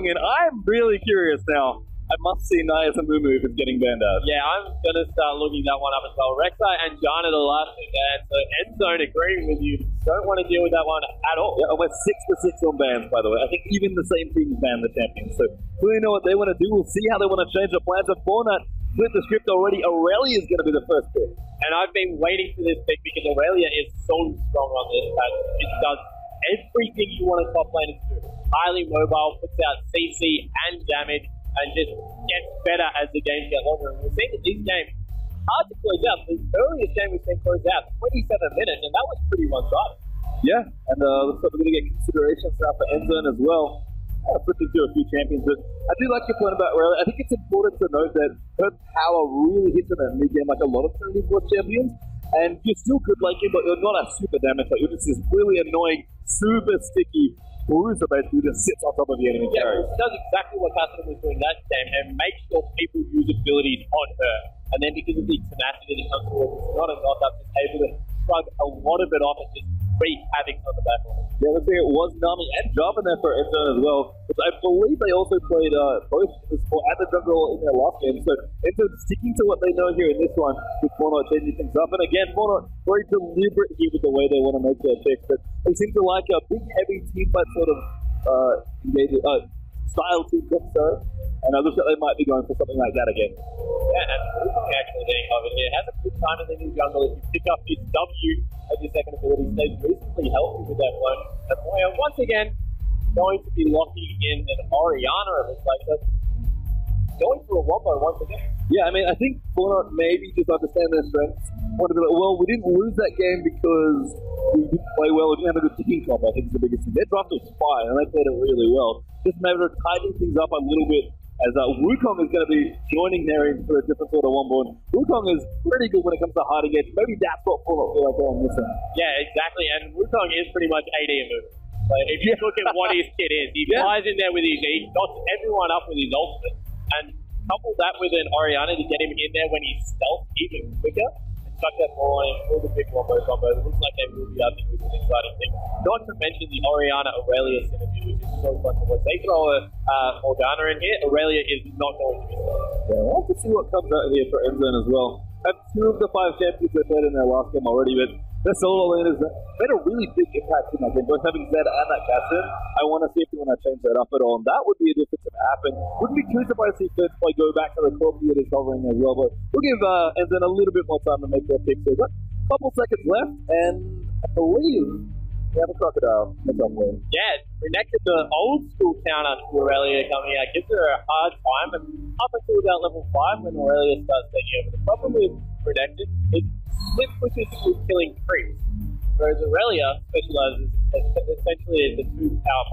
going in. I'm really curious now. I must see Naya and Mumu if it's getting banned out. Yeah, I'm going to start looking that one up as well. Rexa and Jana, the last two bans. So Endzone agreeing with you. Don't want to deal with that one at all. Yeah, we're 6-for-6 on bans, by the way. I think even the same team banned the champions. So clearly know what they want to do. We'll see how they want to change their plans. And Fortnite flip the script already. Aurelia is going to be the first pick. And I've been waiting for this pick because Aurelia is so strong on this patch. It does everything you want a top laner to do. Highly mobile, puts out CC and damage, and just gets better as the games get longer. And we're seeing that these games hard to close out. The earliest game we've seen closed out 27 minutes, and that was pretty one-sided. Yeah, and looks like we're going to get considerations now for Endzone as well. Flipping through a few champions, but I do like your point about Aurelia. I think it's important to note that her power really hits in that mid-game like a lot of Trinity Force champions, and you're still good like him, but you're not a super damage. Like, you're just this really annoying, super sticky bruiser basically that sits on top of the enemy carry. She does exactly what Cassidy was doing that game and makes sure people use abilities on her. And then because of the tenacity that comes forward, it's not enough that's just able to shrug a lot of it off and just wreak havoc on the battlefield. Yeah, let's say it was Nami and Java there for Endzone as well, which I believe they also played both in the support and the jungle in their last game. So Endzone sticking to what they know here in this one, with Fortnite changing things up. And again, Fortnite very deliberate here with the way they want to make their picks. But they seem to like a big, heavy team fight sort of style team comp, sorry. And I looks like they might be going for something like that again. Yeah, and Wukong actually getting covered here. Has a good time in the new jungle. If you pick up his W as your second ability, stays reasonably healthy with that one. And Moya, once again, going to be locking in an Orianna, it looks like. So going for a wombo once again. Yeah, I mean, I think Fortnite maybe just understand their strengths. Want to be like, well, we didn't lose that game because we didn't play well. We didn't have a good ticking comp, I think is the biggest thing. Their draft was fine, and they played it really well. Just maybe to tighten things up a little bit, as Wukong is going to be joining there in for a different sort of one-born. Wukong is pretty good when it comes to hard engage. Maybe that's what Fortnite feel like they're missing. Yeah, exactly. And Wukong is pretty much AD move. So if you look at what his kit is, he flies in there with his E, dots everyone up with his ultimate, and couple that with an Orianna to get him in there when he's stealth even quicker, and chuck that ball in, all the big wombo combos. It looks like they will be out there with an exciting thing. Not to mention the Orianna-Aurelia synergy, which is so fun to watch. They throw a Morgana in here, Aurelia is not going to be stealth. Yeah, I want to see what comes out here for Endzone as well. Have 2 of the 5 champions they played in their last game already, but their solo laners made a really big impact in that game, both having Zed and that Cassian. I want to see if they want to change that up at all, and that would be a difference if it happened. Wouldn't be too surprised to see First Play go back to the core that is covering as well, but we'll give Endzone a little bit more time to make their picks. They've got a couple seconds left, and I believe we have a Crocodile in the top lane. Yeah, Renekton, the old school counter to Aurelia coming out, gives her a hard time, and up until about level 5 when Aurelia starts taking over. The problem with Renekton is split pushes with killing creeps, whereas Aurelia specializes essentially as the 2 power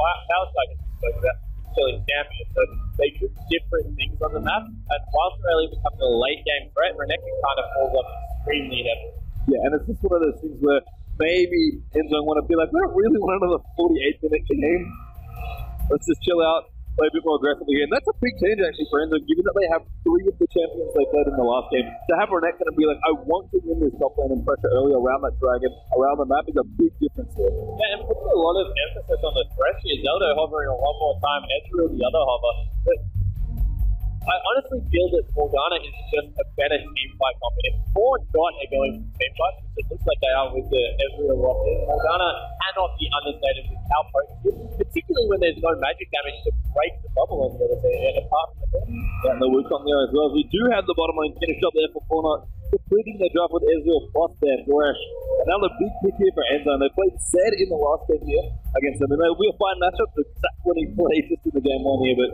cycles we spoke about, killing champions. So they do different things on the map, and whilst Aurelia becomes a late game threat, Renekton kind of falls off extremely heavily. Yeah, and it's just one of those things where maybe Endzone want to be like, we don't really want another 48-minute game. Let's just chill out, play a bit more aggressively here. And that's a big change actually for Endzone, given that they have 3 of the champions they played in the last game. To have Renekton and be like, I want to win this top lane and pressure early around that dragon, around the map is a big difference here. Yeah, and puts a lot of emphasis on the thresh here. Zelda hovering on one more time, Ezreal the other hover. But I honestly feel that Morgana is just a better team fight comp. If 4 Dot are going for team fight, which it looks like they are with the Ezreal locked in, Morgana cannot be understated with how potent she is, particularly when there's no magic damage to break the bubble on the other side, apart from the corner. Yeah, and the Wukong there as well. We do have the bottom lane finished up there for Fortnite, completing their draft with Ezreal plus their Thresh. Another big pick here for Endzone. They played Zed in the last game here against them, and they'll be a fine matchup. That's when he played just in the game 1 here, but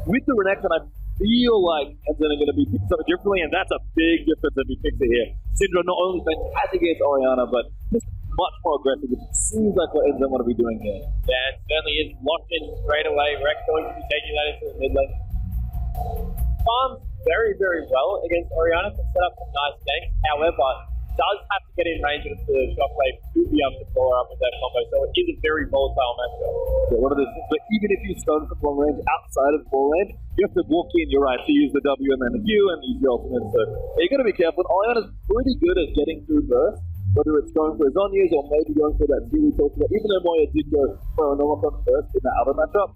with the Renekton, I feel like Endzone are going to be picking something differently, and that's a big difference if he picks it here. Syndra not only fantastic against Orianna, but just much more aggressive, which seems like what Endzone want to be doing here. Yeah, it certainly is locked in straight away. Rex going to be taking that into the mid lane. Farms very, very well against Orianna, can set up some nice ganks. However, does have to get in range of the shockwave to be able to blow her up with that combo, so it is a very volatile matchup. Yeah, one of those things, but even if you stun from long range outside of ball range, you have to walk in, you're right, to use the W and then the Q and use the ultimate, so you got to be careful. Orianna's pretty good at getting through burst, whether it's going for his Zhonya's or maybe going for that Q we talked about, even though Moya did go for a normal first in that other matchup.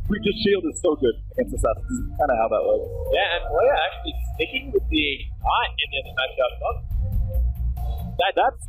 Creature Shield is so good against Assassins. This is kind of how that works. Yeah, and we're actually sticking with the art in this matchup. That's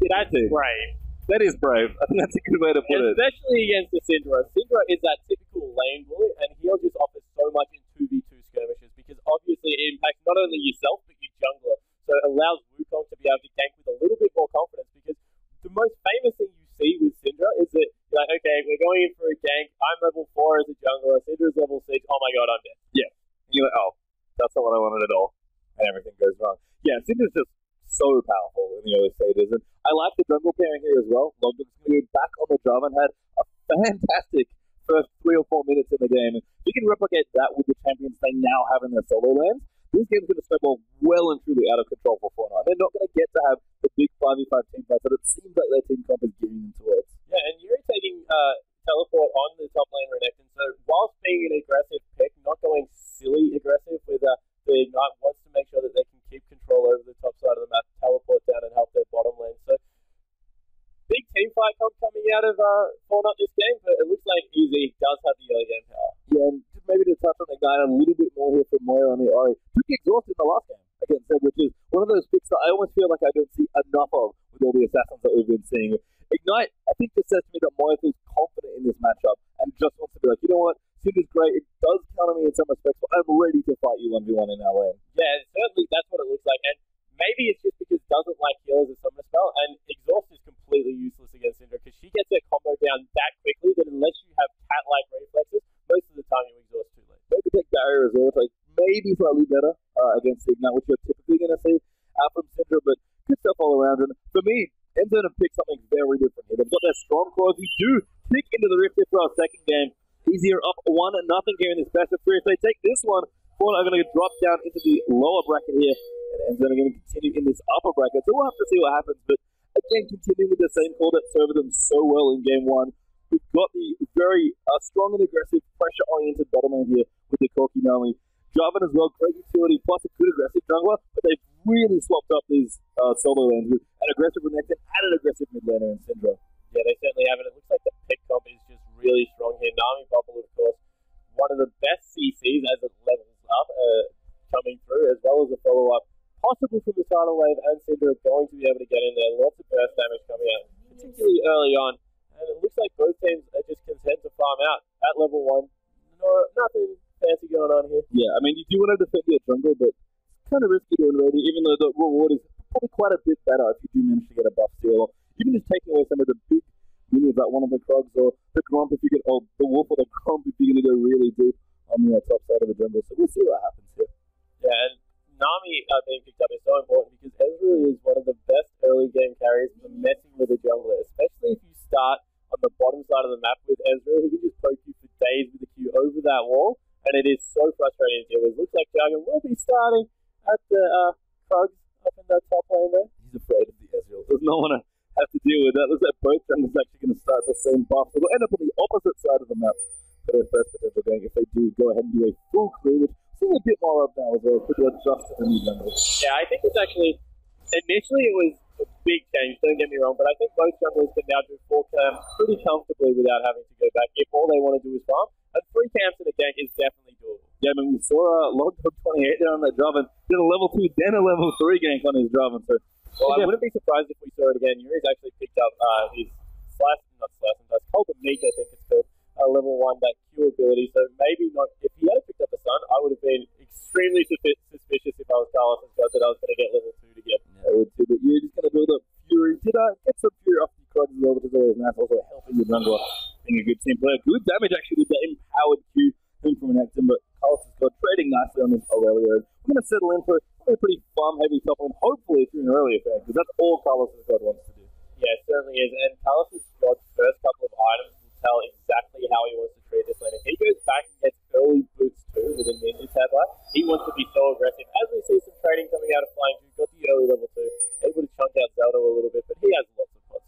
brave. That is brave. I think that's a good way to put it. Especially against the Syndra. Syndra is that typical lane bully, and he'll just offer so much in 2v2 skirmishes because obviously it impacts not only yourself but your jungler. So it allows Wukong to be able to gank with a little bit more confidence because the most famous thing you see with Syndra is that you're like, okay, we're going in for a gank. I'm level 4 as a jungler. Syndra's level 6. Oh my god, I'm dead. Yeah. And you're like, oh, that's not what I wanted at all. And everything goes wrong. Yeah, Syndra's just so powerful in the early stages. And I like the jungle pairing here as well. Logic's going to go back on the drum and had a fantastic first 3 or 4 minutes in the game. And you can replicate that with the champions they now have in their solo lanes. This game's going to snowball well and truly out of control for Fortnite. They're not going to get to have the big 5v5 team fights that it seems like their team comp is gearing them towards. Yeah, and Yuri taking teleport on the top lane Renekton. So whilst being an aggressive pick, not going silly aggressive with the Ignite, wants to make sure that they can keep control over the top side of the map, teleport down and help their bottom lane. So big team fight comp coming out of Fortnite this game, but it looks like Easy does have the early game power. Yeah, and just maybe to touch on Ignite a little bit more here from Moira on the Ori. Took exhaust in the last game against them, which is one of those picks that I almost feel like I don't see enough of with all the assassins that we've been seeing. Ignite, I think, just says to me that Moira feels confident in this matchup and just wants to be like, you know what, Syndra's great, it does counter me in some respects, but I'm ready to fight you 1v1 in our lane. Yeah, certainly that's what it looks like, and maybe it's just because it doesn't like healers as summoner spell, and exhaust is completely useless against Syndra because she gets her combo down that quickly that unless you have cat-like reflexes, most of the time you exhaust too late. Maybe take barrier as well, like maybe slightly better against Ignite, which you're typically going to see out from Syndra, but good stuff all around. And for me, Endzone have picked something very different here. They've got their strong cores. We do kick into the Rift here for our second game. Easier up 1-0 here in this best of 3. If they take this one, Fortnite are going to drop down into the lower bracket here, and Endzone are going to continue in this upper bracket. So we'll have to see what happens, but again, continuing with the same core that served them so well in game 1. We've got the very strong and aggressive, pressure-oriented bottom lane here with the Corki Nami. Jarvan as well, great utility, plus a good aggressive jungler, but they've really swapped up these solo lanes with an aggressive Renekton and an aggressive mid laner in Syndra. Yeah, they certainly have it. It looks like the pick comp is just really strong here. Nami Bubble, of course, one of the best CCs as it levels up, coming through, as well as a follow-up, possible from the tidal wave, and Syndra are going to be able to get in there. Lots of burst damage coming out, particularly early on. And it looks like both teams are just content to farm out at level 1. No, nothing fancy going on here. Yeah, I mean, you do want to defend your jungle, but it's kind of risky to invade it, even though the reward is probably quite a bit better if you do manage to get a buff steal. Even just taking away some of the big minions like one of the Krogs or the Grump if you get, or the Wolf or the Grump if you're going to go really deep on the top side of the jungle. So we'll see what happens here. Yeah, and Nami being picked up is so important because Ezreal is one of the best early game carries for messing with a jungler, especially if you start on the bottom side of the map with Ezreal. He can just poke you for days with the Q over that wall, and it is so frustrating to deal with. Looks like Jargon will be starting at the Krugs up in that top lane there. He's afraid of the Ezreal. Does not want to have to deal with that. Looks like both junglers actually going to start the same buff. So they'll end up on the opposite side of the map for their first potential game if they do go ahead and do a full clear, which seeing a bit more up now as well. Could adjust to the new junglers. Yeah, I think it's actually, initially it was a big change, don't get me wrong, but I think most junglers can now do 4 camps pretty comfortably without having to go back if all they want to do is farm. And 3 camps in a gank is definitely doable. Yeah, I mean, we saw Logdog 28 there on that Jarvan, did a level 2, then a level 3 gank on his Jarvan. So, well, I wouldn't be surprised if we saw it again. Yuri's actually picked up his Cult of Meek, I think it's called, level 1, that Q ability. So maybe not, if he had picked up the Sun, I would have been extremely suspicious if I was Carlos and said that I was going to get level 2 to get. Yeah, I would too, but you're just going to build up Fury. Did get some Fury off the Krugs as well, which is always nice. Also helping the jungler being a good team player. Good damage actually with that empowered Q coming from an Acton, but Carlos has got trading nicely on this Aurelia. We're going to settle in for a pretty farm-heavy top lane, hopefully if you're an Aurelia fan, because that's all Carlos' God wants to do. Yeah, it certainly is, and Carlos' God's first couple of items will tell exactly how he wants to treat this lane. If he goes back and gets early boots too with a ninja tabler, he wants to be so aggressive. As we see some trading coming out of Flying, who got the early level 2, able to chunk out Zelda a little bit, but he has lots of pots.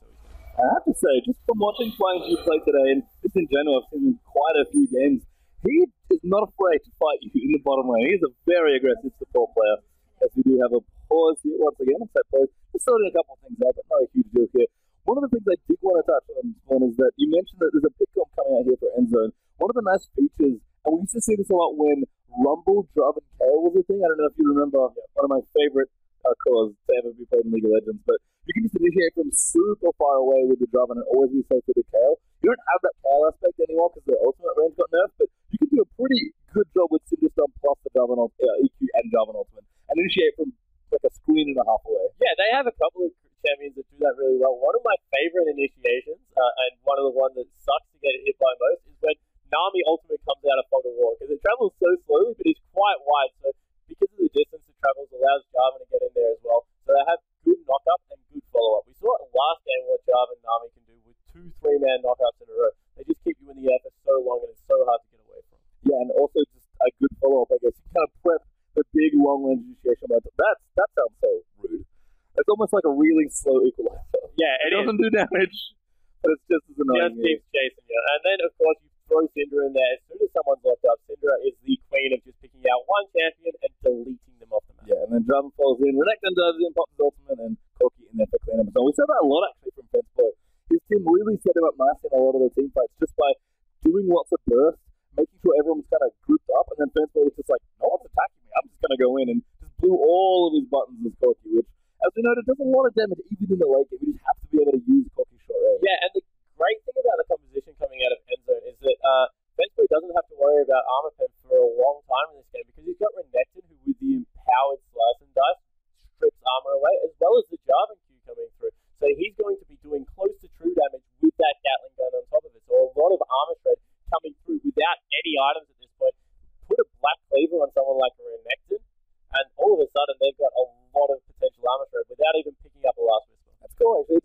I have to say, just from watching Flying G play today, and just in general, I've seen him in quite a few games, he is not afraid to fight you in the bottom lane. He's a very aggressive support player. As we do have a pause here once again, I'm so close. Just sorting a couple of things out, but not a huge deal here. One of the things I did want to touch on is that you mentioned that there's a big comp coming out here for Endzone. One of the nice features, and We used to see this a lot when Rumble, Drub, and Kale was a thing. I don't know if you remember one of my favorite colours to ever be played in League of Legends, but you can just initiate from super far away with the Drub and it always be safe with the Kale. You don't have that Kale aspect anymore because the ultimate range got nerfed, but you can do a pretty good job with Cinderstorm plus the Drub and EQ and Drub and ultimate and initiate from like a screen and a half away. Yeah, they have a couple of champions that do that really well. One of my favourite initiations, and one of the ones that sucks to get hit by most, is when Nami ultimate comes out of Fog of War, because it travels so slowly, but it's quite wide, so because of the distance it travels, allows Jarvan to get in there as well. So they have good knock-up and good follow-up. We saw it last game what Jarvan and Nami can do with 2 3-man knock-ups in a row. They just keep you in the air for so long, and it's so hard to get away from. Yeah, and also just a good follow-up, I guess. You kind of prep the big long-range initiation, but that sounds so rude. It's almost like a really slow equalizer. Yeah, it doesn't do damage, but it's just as annoying. Just keeps chasing you. And then, of course, you throw Syndra in there. As soon as someone's locked up, Syndra is the queen of just picking out one champion and deleting them off the map. Yeah, and then Jarvan falls in, Renekton does in, pops his ultimate, and Corki in there for cleanup. So we saw that a lot, actually, from Fensboy. His team really set him up nicely in a lot of the team fights just by doing lots of bursts, making sure everyone's kind of grouped up, and then Fensboy was just like, no one's attacking me, I'm just going to go in, and just blew all of his buttons as Corki, which, as we noted, does a lot of damage even in the late game. You just have to be able to use Corki's short range. Yeah, and the great thing about the composition coming out of Endzone is that Fensboy doesn't have to worry about armor pen for a long time in this game because he's got Renekton, who with the empowered slice and dice strips armor away, as well as the Jarvan Q coming through. So he's going to be doing close to true damage with that Gatling gun on top of it. So a lot of armor shred coming through without any items at this point. Put a Black Cleaver on someone like Renekton, and all of a sudden they've got a lot of potential armor shred without even picking up a last whisper. That's cool, actually.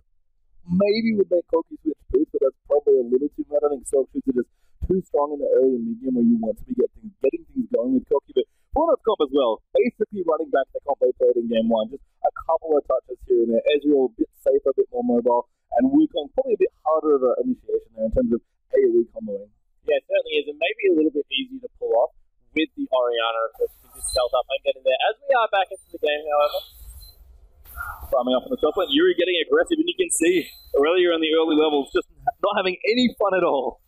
Maybe would make Corki switch boots, but that's probably a little too much. I think Silk Shoots are just too strong in the early and medium where you want to be getting things going with Corki. But for that comp as well, basically running back the comp they played in game 1, just a couple of touches here and there. Ezreal a bit safer, a bit more mobile, and Wukong probably a bit harder of an initiation there in terms of AoE comboing. Yeah, it certainly is, and maybe a little bit easier to pull off with the Orianna, of course, you can just stealth up and get in there. As we are back into the game, however, farming up on the top lane, Yuri getting aggressive, and you can see Aurelia in the early levels just not having any fun at all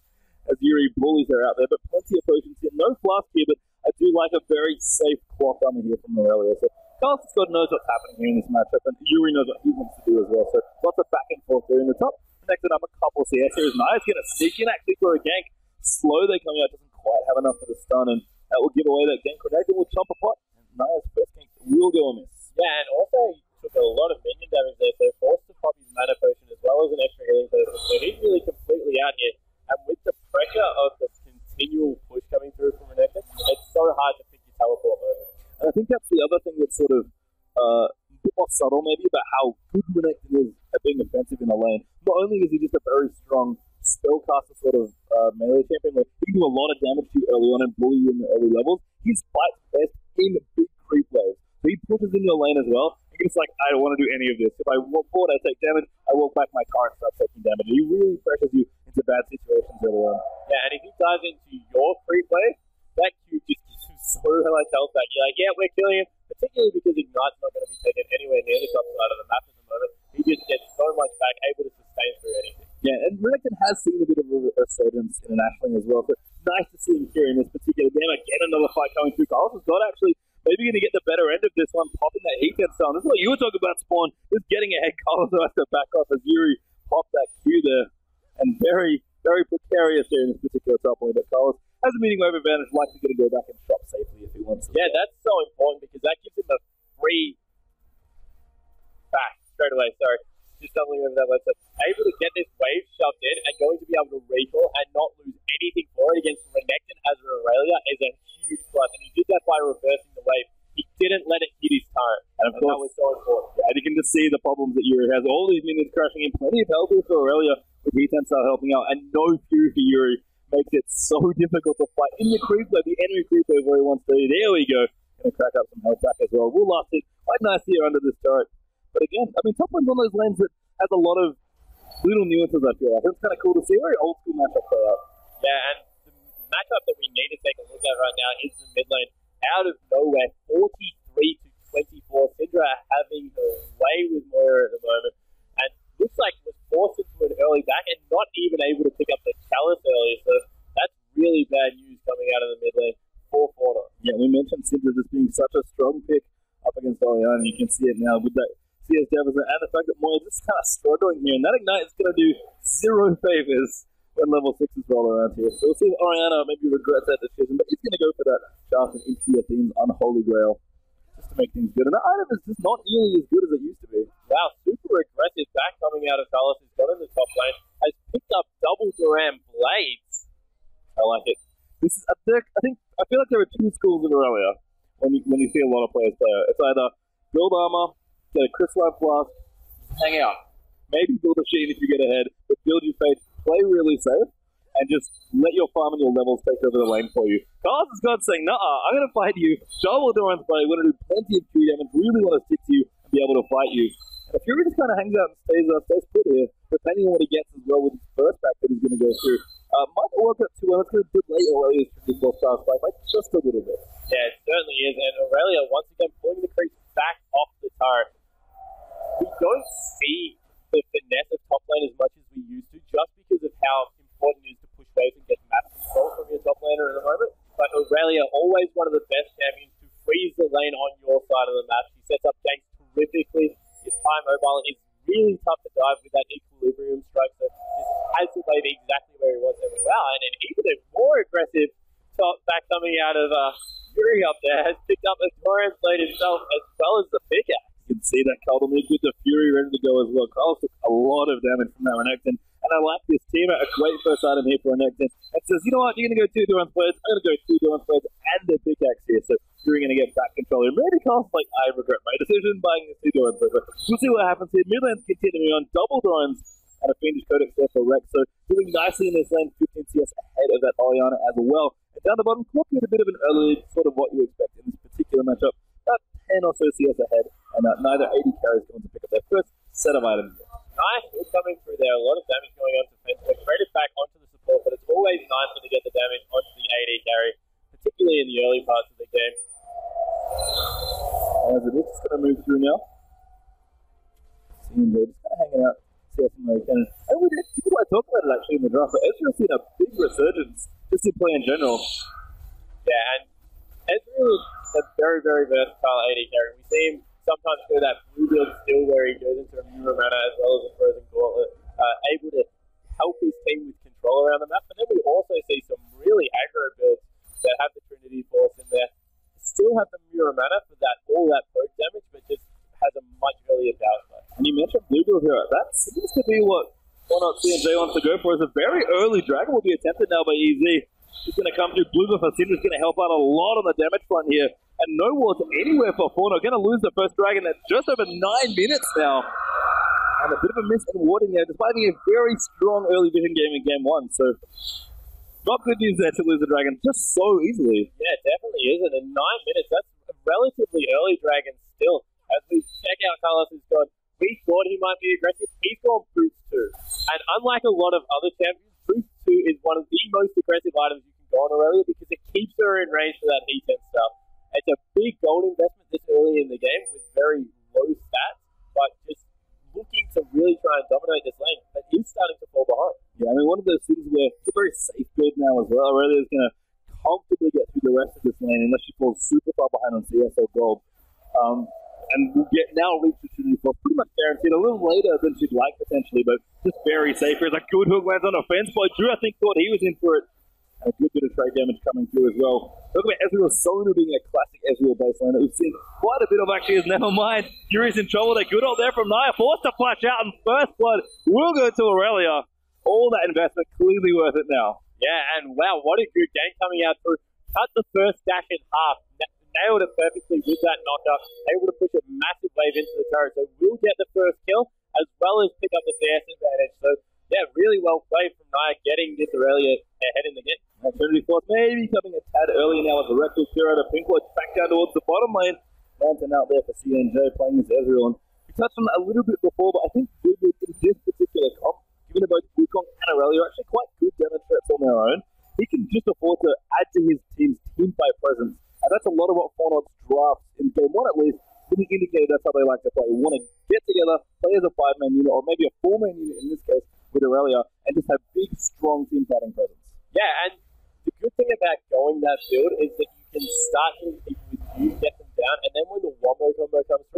as Yuri bullies her out there, but plenty of potions here. No flask here, but I do like a very safe clock armor here from Aurelia. So Carlos Scott knows what's happening here in this matchup, and Yuri knows what he wants to do as well. So lots of back and forth there in the top. Connected up a couple of CS here. Nice, going to sneak in actually for a gank. Slow they coming out, doesn't quite have enough for the stun, and that will give away that gank. Renekton will chomp a pot, and Naya's first gank will go amiss. Yeah, and also he took a lot of minion damage there, so forced to pop his mana potion as well as an extra healing potion. So he's really completely out here, and with the pressure of the continual push coming through from Renekton, it's so hard to pick your teleport moment. And I think that's the other thing that's sort of a bit more subtle maybe about how good Renekton is at being offensive in the lane. Not only is he just a very strong spellcaster sort of melee champion where he can do a lot of damage to you early on and bully you in the early levels, his fights best in big creep waves. So he pushes in your lane as well. You're just like, I don't want to do any of this. If I walk forward, I take damage. I walk back, my car and start taking damage. He really pressures you into bad situations early on. Yeah, and if he dives into your creep wave, that Q just gives you so much health back. You're like, yeah, we're killing him, particularly because Ignite's not going to be taken anywhere near the top side of the map at the moment. He just gets so much back, able to sustain through anything. Yeah, and Renekton has seen a bit of a resurgence internationally as well, so nice to see him here in this particular game. Again, another fight coming through. Carlos has got actually maybe going to get the better end of this one, popping that heat down. This is what you were talking about, Spawn. Just getting ahead. Carlos has to back off as Yuri popped that Q there. And very, very precarious here in this particular top lane. But Carlos has a meeting wave advantage, likely going to go back and shop safely if he wants to. Yeah, that's so important because that gives him a free back straight away. Sorry. Just doubling over that website. Able to get this wave shoved in and going to be able to recall and not lose anything for it against Renekton as an Aurelia is a huge plus. And he did that by reversing the wave. He didn't let it hit his turret. And of course, that was so important. Yeah, and you can just see the problems that Yuri has. All these minions crashing in. Plenty of health for Aurelia with Heatenstar helping out. And no Q for Yuri makes it so difficult to fight in the creep wave, the enemy creep wave where he wants to be. There we go. Going to crack up some health back as well. We'll last it quite nice here under this turret. But again, I mean, top one's one of those lanes that has a lot of little nuances, I feel like. It's kind of cool to see. Very old school matchup play out. Yeah, and the matchup that we need to take a look at right now is the mid lane. Out of nowhere, 43-24. Syndra having her way with Moira at the moment. And looks like was forced into an early back and not even able to pick up the chalice early. So that's really bad news coming out of the mid lane. Oriana. You can see it now with that CS deficit and the fact that Moy is just kind of struggling here. And that Ignite is going to do 0 favors when level 6s roll around here. So we'll see if Oriana maybe regrets that decision, but he's going to go for that Sharpen into the Athene's Unholy Grail just to make things good. And that item is just not nearly as good as it used to be. Wow, super aggressive back coming out of Talos, who's got in the top lane, has picked up double Duran Blades. I like it. This is I feel like there are two schools of Aurelia when you see a lot of players play it. It's either build armor, get a crystalline flask, hang out. Maybe build a sheen if you get ahead, but build your faith, play really safe, and just let your farm and your levels take over the lane for you. Carlos has got saying, nah, I'm going to fight you. Double Duran's play, we're going to do plenty of Q damage, really want to stick to you and be able to fight you. And Fury just kind of hangs out and stays put here, depending on what he gets as well with his first back that he's going to go through. Might work up to one. It's going to delay Aurelia's 54-star spike by just a little bit. Yeah, it certainly is. And Aurelia, once again, pulling the creep back off the turret. We don't see the finesse of top lane as much as we used to, just because of how important it is to push waves and get map control from your top laner at the moment. But Aurelia, always one of the best champions to freeze the lane on your side of the map. She sets up ganks terrifically. His high mobile is really tough to dive with that equilibrium strike, so just has the wave exactly where he wants it. Wow, and an even more aggressive top back coming out of Fury up there has picked up a Torrent Blade himself as well as the pickaxe. You can see that Carl with the Fury ready to go as well. Carl took a lot of damage from that Renekton, and I like this team. A great first item here for Renekton. It says, you know what, you're going to go 2 Duran Blades, I'm going to go 2 Duran Blades and a pickaxe here, so you're going to get back control here. Maybe Carl's like, I regret my decision buying this 2 Duran Blades. We'll see what happens here. Mid lane's continuing on double Durans and a Fiendish Codex there for Rex, so doing nicely in this lane, 15 CS ahead of that Oriana as well. And down the bottom, Cork with a bit of an early sort of what you expect in this particular matchup. About 10 or so CS ahead, and neither 80 carries going to pick up their first set of items. Nice, good coming through there. A lot of damage going on to Fence. They're traded back onto the support, but it's always nice when they get the damage onto the AD carry, particularly in the early parts of the game. As it is, it's going to move through now. Seeing they're just kind of hanging out, CSing where he can. And we did quite talk about it actually in the draft, but Ezreal's seen a big resurgence just in play in general. Yeah, and Ezreal is a very, very versatile AD carry. We see him sometimes do that blue build still where he goes into a Mura mana as well as a Frozen Gauntlet, able to help his team with control around the map. But then we also see some really aggro builds that have the Trinity Force in there, still have the Mura mana for all that poke damage, but just has a much earlier power play. And you mentioned blue build here. That seems to be what C&J wants to go for. Is a very early dragon will be attempted now by EZ. He's going to come through blue buff. Syndra is going to help out a lot on the damage front here. And no wards anywhere for Fauna. Going to lose the first dragon at just over 9 minutes now. And a bit of a miss in warding there, despite being a very strong early vision game in game 1. So, not good news there to lose the dragon just so easily. Yeah, it definitely isn't. In 9 minutes, that's a relatively early dragon still. As we check out Carlos' god, we thought he might be aggressive. He's gone Brute 2. And unlike a lot of other champions, Brute 2 is one of the most aggressive items you can go on Aurelia because it keeps her in range for that heat and stuff. It's a big gold investment this early in the game with very low stats, but just looking to really try and dominate this lane, but he's starting to fall behind. Yeah, I mean, one of those things where it's a very safe build now as well. Aurelia is going to comfortably get through the rest of this lane unless she falls super far behind on CS or gold. And we'll reach the Trinity Force pretty much guaranteed a little later than she'd like potentially, but just very safe. Here's a good hook lands on a fence, but Drew I think thought he was in for it. And a good bit of trade damage coming through as well. Talk about Ezreal Sona being a classic Ezreal baseline that we've seen quite a bit of actually is never mind. Fury's in trouble. They're good out there from Naya, forced to flash out, and first blood will go to Aurelia. All that investment clearly worth it now. Yeah, and wow, what a good game coming out through. Cut the first dash in half. Nailed it perfectly with that knocker, able to push a massive wave into the turret, so we'll get the first kill, as well as pick up the CS advantage. So, yeah, really well played from Naya, getting this Aurelia ahead in the game. Trinity Force maybe coming a tad early now with the Rectal Curator. Pinkwatch back down towards the bottom lane. Lantern out there for CNJ playing this Ezreal. And we touched on that a little bit before, but I think Blue Build in this particular comp, given that both Wukong and Aurelia are actually quite good demonstrates on their own, he can just afford to add to his team's team fight presence. And that's a lot of what Fortnite's drafts in game 1 at least really indicated that's how they like to play. You want to get together, play as a 5-man unit, or maybe a 4-man unit in this case with Aurelia, and just have big, strong team fighting presence. Yeah, and the good thing about going that build is that you can start hitting people with you, get them down, and then when the wombo combo comes through,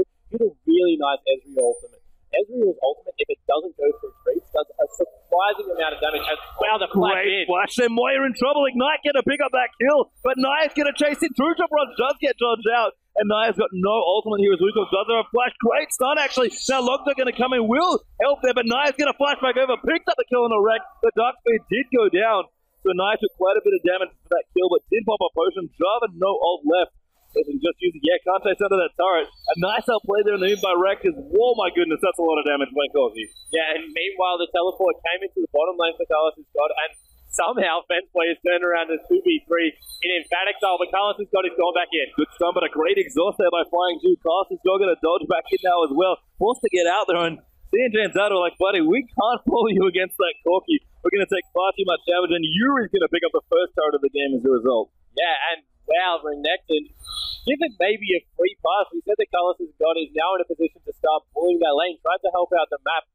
nice Ezreal ultimate. Ezreal's ultimate, if it doesn't go through creeps, does a surprising amount of damage. And wow, the flash in. Flash, then Moya in trouble. Ignite gonna pick up that kill, but Naya's gonna chase it. True Top Rod does get dodged out, and Naya's got no ultimate here as Wukong does have a flash. Great stun, actually. Now Log's gonna come in, will help there, but Naya's gonna flash back over, picks up the kill on a wreck. The Dark Speed did go down, so Naya took quite a bit of damage for that kill, but did pop a potion. Java, no ult left. Just using, can't chase under that turret. A nice outplay there in the mid by Rex is, oh my goodness, that's a lot of damage by Coffee. Yeah, and meanwhile, the teleport came into the bottom lane for Carlos' God, and somehow Fence Players turned around to 2v3 in emphatic style, but Carlos' God is gone back in. Good stun, but a great exhaust there by Flying Jew. Carlos' God going to dodge back in now as well. Forced to get out there, and CNJ and Zato are like, buddy, we can't follow you against that Corky. We're going to take far too much damage, and Yuri's going to pick up the first turret of the game as a result. Yeah, and wow, Renekton, given maybe a free pass, we said that Carlos' God is now in a position to start bullying that lane, tried to help out the map,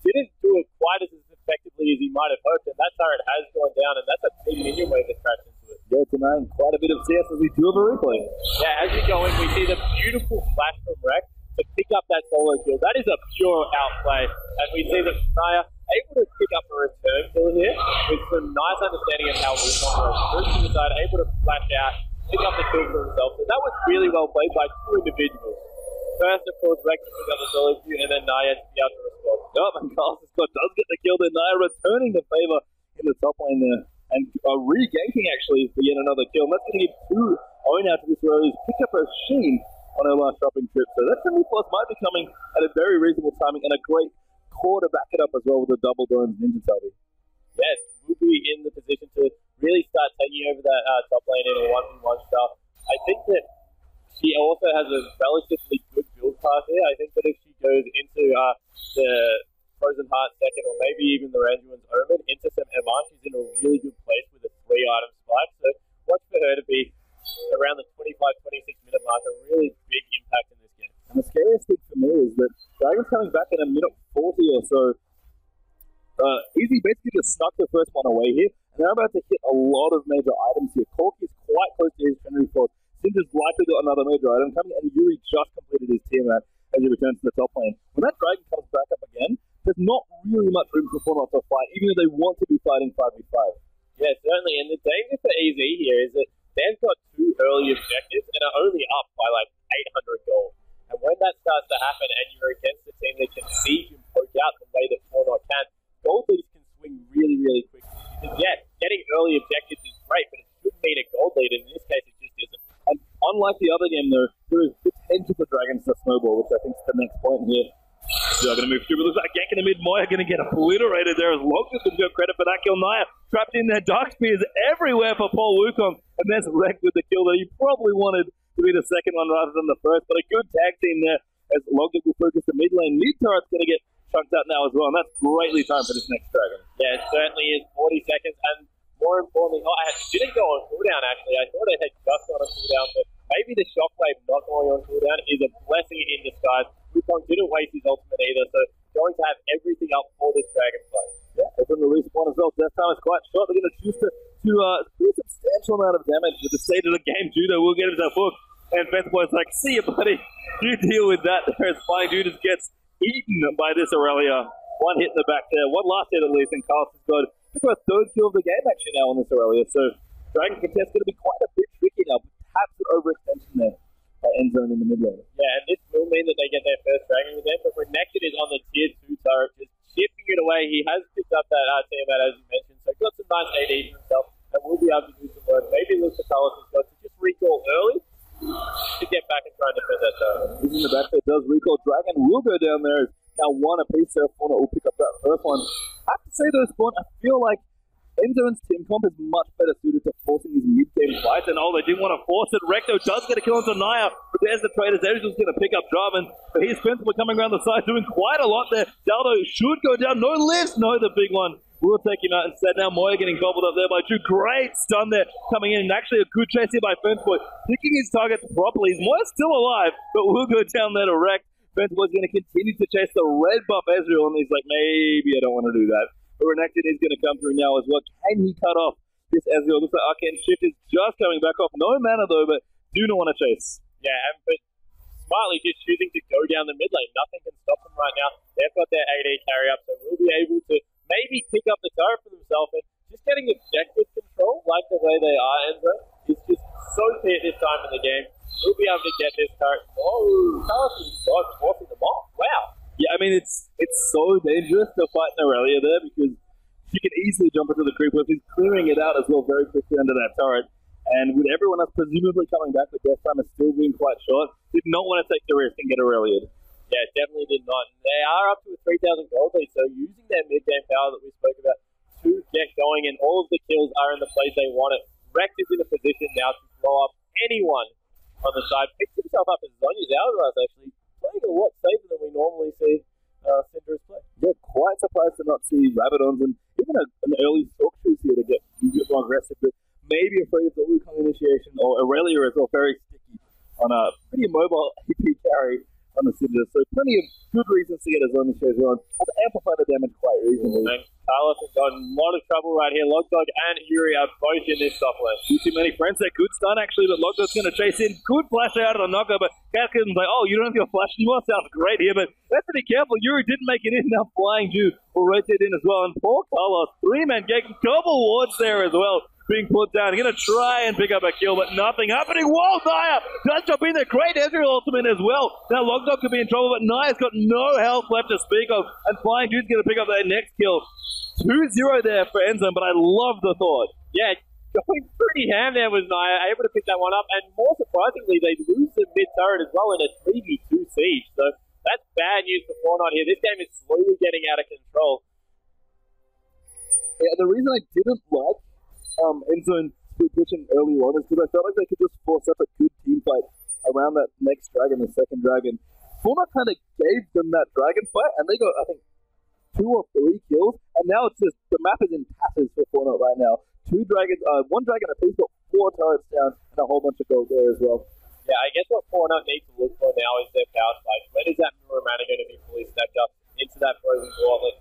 didn't do it quite as effectively as he might have hoped, and that turret has gone down, and that's a big minion wave that crashed into it. Yeah, denying quite a bit of CS as we do have a replay. Yeah, as we go in, we see the beautiful flash from Rex to pick up that solo kill. That is a pure outplay, and we see that Naya able to pick up a return kill here with some nice understanding of how Wukong works. First to the side, able to flash out, pick up the kill for himself. So that was really well played by two individuals. First, of course, Rex to pick up the solo kill, and then Naya to be able to respond. And Carlos Scott does get the kill there. Naya returning the favor in the top lane there. And re-ganking actually for yet another kill. And that's going to give two Owen out to this Rose. Pick up a Sheen on her last shopping trip. So that 70 plus might be coming at a very reasonable timing and a great core to back it up as well with a double Doran's Ninja Tubby. Yes, we'll be in the position to really start taking over that top lane in a 1v1 style. I think that she also has a relatively good build path here. I think that if she goes into the Frozen Heart second, or maybe even the Randuin's Omen, into some MR, she's in a really good place with a 3-item spike. So watch for her to be around the 25-26 minute mark, a really big impact in this game. And the scariest thing for me is that Dragon's coming back in a minute 40 or so. Easy basically just snuck the first one away here, and they're about to hit a lot of major items here. Corky's quite close to his Trinity Force. Sinja's likely got another major item coming, and Yuri just completed his team out as he returns to the top lane. When that Dragon comes back up again, there's not really much room for Fortnite to fight, even though they want to be fighting 5v5. Yeah, certainly, and the danger for EZ here is that they've got two early objectives and are only up by like 800 gold. And when that starts to happen and you're against a team that can siege and poke out the way that Fortnite can, gold leads can swing really, really quickly. Because yeah, getting early objectives is great, but it should mean a gold lead, and in this case it just isn't. And unlike the other game though, there is potential for Dragons to snowball, which I think is the next point here. They're going to move through, but looks like Gank in the mid. Moya going to get obliterated there as Logos can go credit for that kill. Naya trapped in there. Dark Spears everywhere for Paul Wukong, and there's Rex with the kill that he probably wanted to be the second one rather than the first, but a good tag team there as Logos will focus the mid lane. Mid turret's going to get chunked out now as well, and that's greatly timed for this next Dragon. Yeah, it certainly is. 40 seconds, and more importantly, I didn't go on cooldown actually. I thought it had just gone on cooldown, but maybe the shockwave not going on cooldown is a blessing in disguise. Wukong didn't waste his ultimate either, so going to have everything up for this Dragon fight. Yeah, they're going to release one as well. Death time is quite short. They're going to choose to a pretty substantial amount of damage at the stage of the game. Judo will get himself hooked, and Beth Boy's like, see you, buddy. You deal with that. There's Flying Judas gets eaten by this Aurelia. One hit in the back there, one last hit at least, and Carlos has got a third kill of the game actually now on this Aurelia. So Dragon contest going to be quite a bit tricky now. Perhaps an overextension there by Endzone in the mid lane. Yeah, and this will mean that they get their first Dragon with them, but Renekton is on the tier 2 turret, just chipping it away. He has picked up that team out, as you mentioned, so got some nice AD for himself, and will be able to do some work. Maybe look for Carlos has got to just recall early to get back and try and defend that turret. He's in the back there, does recall. Dragon will go down there. Now one apiece there. Fauna will pick up that first one. I have to say though, Spawn, I feel like Endzone's team comp is much better suited to forcing his mid-game fights, and they didn't want to force it. Recto does get a kill onto Naya, but there's the traders. Ezreal's going to pick up Jarvan, but he's Spencer coming around the side, doing quite a lot there. Daldo should go down. No lives. No, the big one will take him out instead. Now Moya getting gobbled up there by Drew. Great stun there coming in, and actually a good chase here by Fensboy, picking his targets properly. Moya's still alive, but will go down there to Wreck. Fensboy's going to continue to chase the red buff Ezreal, and he's like, maybe I don't want to do that. But Renekton is going to come through now as well. Can he cut off this Ezreal? Looks like Arcane Shift is just coming back off. No mana though, but do not want to chase. Yeah, but smartly just choosing to go down the mid lane. Nothing can stop them right now. They've got their AD carry up, so we'll be able to maybe pick up the turret for themselves. And just getting objective control, like the way they are, Endzone, is just so key at this time in the game. We'll be able to get this turret. Oh, Carlson's forcing them off. Wow. Yeah, I mean, it's so dangerous to fight Aurelia there because she can easily jump into the creep where she's clearing it out as well very quickly under that turret. And with everyone else presumably coming back, the death time is still being quite short. Did not want to take the risk and get Aurelia. Yeah, definitely did not. They are up to a 3,000 gold lead, so using their mid-game power that we spoke about to get going, and all of the kills are in the place they want it. Rex is in a position now to blow up anyone on the side. Picks himself up as Zonya's Hourglass, actually. Playing a lot safer than we normally see Cinder's play. Yeah, quite surprised to not see Rabadons and even an early Stalk Shoes here to get a bit more aggressive, but maybe afraid of the Wukong initiation, or Aurelia as well, very sticky on a pretty mobile AP carry on the Cinder. So plenty of good reasons to get a Zonia Shoes on. Have to amplify the damage quite reasonably. And Carlos has got a lot of trouble right here. Logdog and Yuri are both in this top lane. Too many friends there. Good stun actually, but Logdog's going to chase in. Good flash out of the knocker, but Cascad's like, oh, you don't have your flash anymore? Sounds great here, but have to be careful. Yuri didn't make it in. Now Flying Jew will rotate in as well. And poor Carlos, 3-man gang, double wards there as well. Being put down. Going to try and pick up a kill, but nothing happening. Whoa, Naya does jump in there. Great Ezreal ultimate as well. Now Logdog could be in trouble, but Naya's got no health left to speak of. And Flying Jew's going to pick up that next kill. 2-0 there for Endzone, but I love the thought. Yeah, going pretty ham there was Naya, able to pick that one up. And more surprisingly, they lose the mid turret as well in a 3v2 siege. So that's bad news for Fortnite here. This game is slowly getting out of control. Yeah, the reason I didn't like Endzone pushing early on is because I felt like they could just force up a good team fight around that next dragon, the second dragon. Fortnite kind of gave them that dragon fight, and they got, I think, 2 or 3 kills, and now it's just, the map is in tatters for Fortnite right now. 2 dragons, 1 dragon apiece, got 4 turrets down, and a whole bunch of gold there as well. Yeah, I guess what Fortnite needs to look for now is their power spike. When is that Mirror Mana going to be fully stacked up into that frozen gauntlet?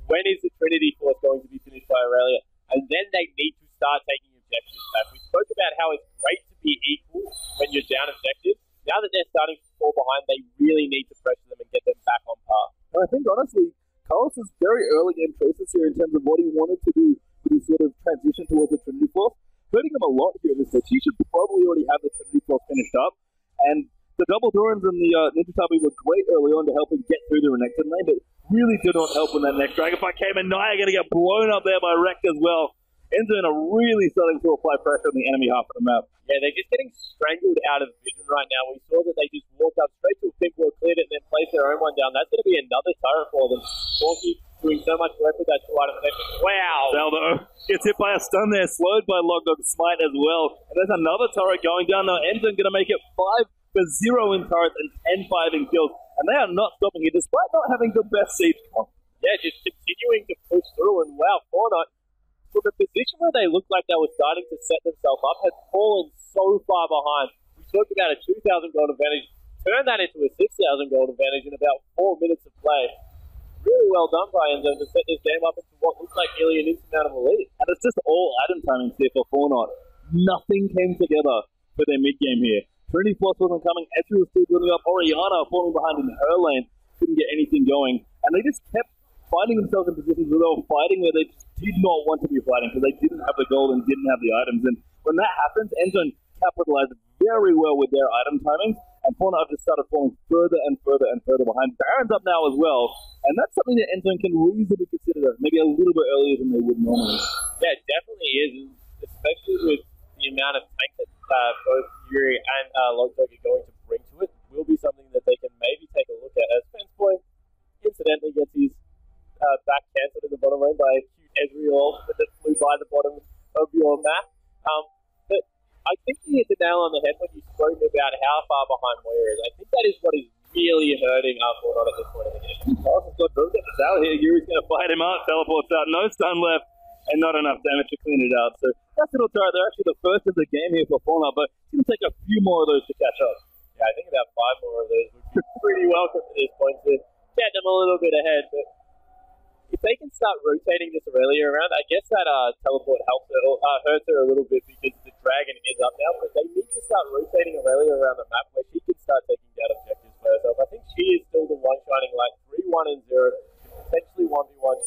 When is the Trinity Force going to be finished by Aurelia? And then they need to start taking objectives back. We spoke about how it's great to be equal when you're down objectives. Now that they're starting to fall behind, they really need to pressure them and get them back on par. And I think, honestly, Carlos is very early game choices here in terms of what he wanted to do with his sort of transition towards the Trinity Force. Hurting him a lot here in this stage. He should probably already have the Trinity Force finished up. And the double Durans and the Ninja Tabi were great early on to help him get through the Renekton lane, but really did not help when that next Dragon fight came, and Naya going to get blown up there by Rekt as well. Endzone are really starting to apply pressure on the enemy half of the map. Yeah, they're just getting strangled out of vision right now. We saw that they just walked up straight to a pink wall, cleared it, and then placed their own one down. That's going to be another turret for them. Forky doing so much work with that 2-item connection. Wow! Zelda gets hit by a stun there, slowed by Logdog's smite as well. And there's another turret going down now. Endzone going to make it 5-0 in turrets and 10-5 in kills. And they are not stopping here, despite not having the best siege comp. Yeah, just continuing to push through, and wow, Fortnite, from a position where they looked like they were starting to set themselves up, has fallen so far behind. We talked about a 2,000 gold advantage, turn that into a 6,000 gold advantage in about 4 minutes of play. Really well done by Endzone to set this game up into what looks like nearly an insurmountable lead. And it's just all item timing here for Fortnite. Nothing came together for their mid-game here. Trinity Force wasn't coming, Ezreal was still building up, Orianna falling behind in her lane, couldn't get anything going. And they just kept finding themselves in positions where they were fighting where they just did not want to be fighting because they didn't have the gold and didn't have the items. And when that happens, Endzone capitalized very well with their item timings, and Fortnite just started falling further and further and further behind. Baron's up now as well, and that's something that Endzone can reasonably consider maybe a little bit earlier than they would normally. Yeah, it definitely is, especially with the amount of tank that both Yuri and Logdog are going to bring to it. Will be something that they can maybe take a look at. As Fencepoint incidentally gets his back cancelled in the bottom lane by a cute Ezreal that flew by the bottom of your map. But I think you hit the nail on the head when you spoke about how far behind Moira is. I think that is what is really hurting our Fortnite at this point in the game. Carson's got to get the tower here. Yuri's going to fight him out, teleports out, no stun left, and not enough damage to clean it out. So that's little turret. They're actually the first of the game here for Fortnite, but it's going to take a few more of those to catch up. Yeah, I think about 5 more of those would be pretty welcome at this point to get them a little bit ahead. But if they can start rotating this Aurelia around, I guess that teleport helps her, or hurts her a little bit because the dragon is up now, but they need to start rotating Aurelia around the map where she can start taking down objectives for herself. I think she is still the one shining light, 3-1 and 0, potentially 1v1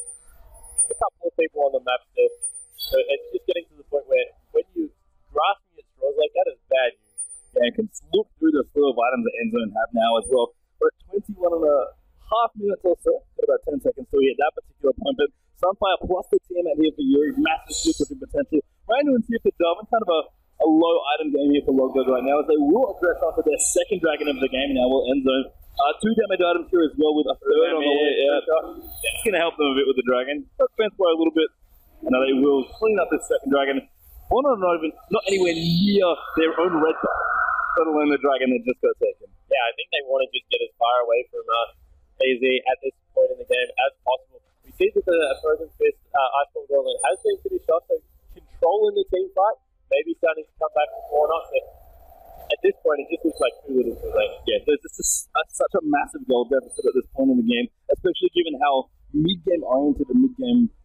a couple of people on the map still. So it's just getting to the point where when you're grasping at straws like that, it's bad news. Yeah, you can look through the slew of items that Endzone have now as well. We're at 21.5 minutes or so, got about 10 seconds to hit that particular point, but Sunfire plus the team out here for Yuri, massive switch potential. Randall and here for Jarvan, kind of a low item game here for Logdog right now, as they will address onto their second dragon of the game now, will Endzone. 2 damage items here as well, with a third on the way. It's going to help them a bit with the dragon. Fence by a little bit, and now they will clean up this second dragon. One not anywhere near their own red buff, let alone the dragon that just got taken. Yeah, I think they want to just get as far away from AZ at this point in the game as possible. We see that the Frozen Fist Iceborne Gauntlet has been finished off, so controlling the team fight, maybe starting to come back before not, but at this point it just looks like too little too late. Yeah, there's just such a massive goal deficit at this point in the game, especially given how mid-game oriented and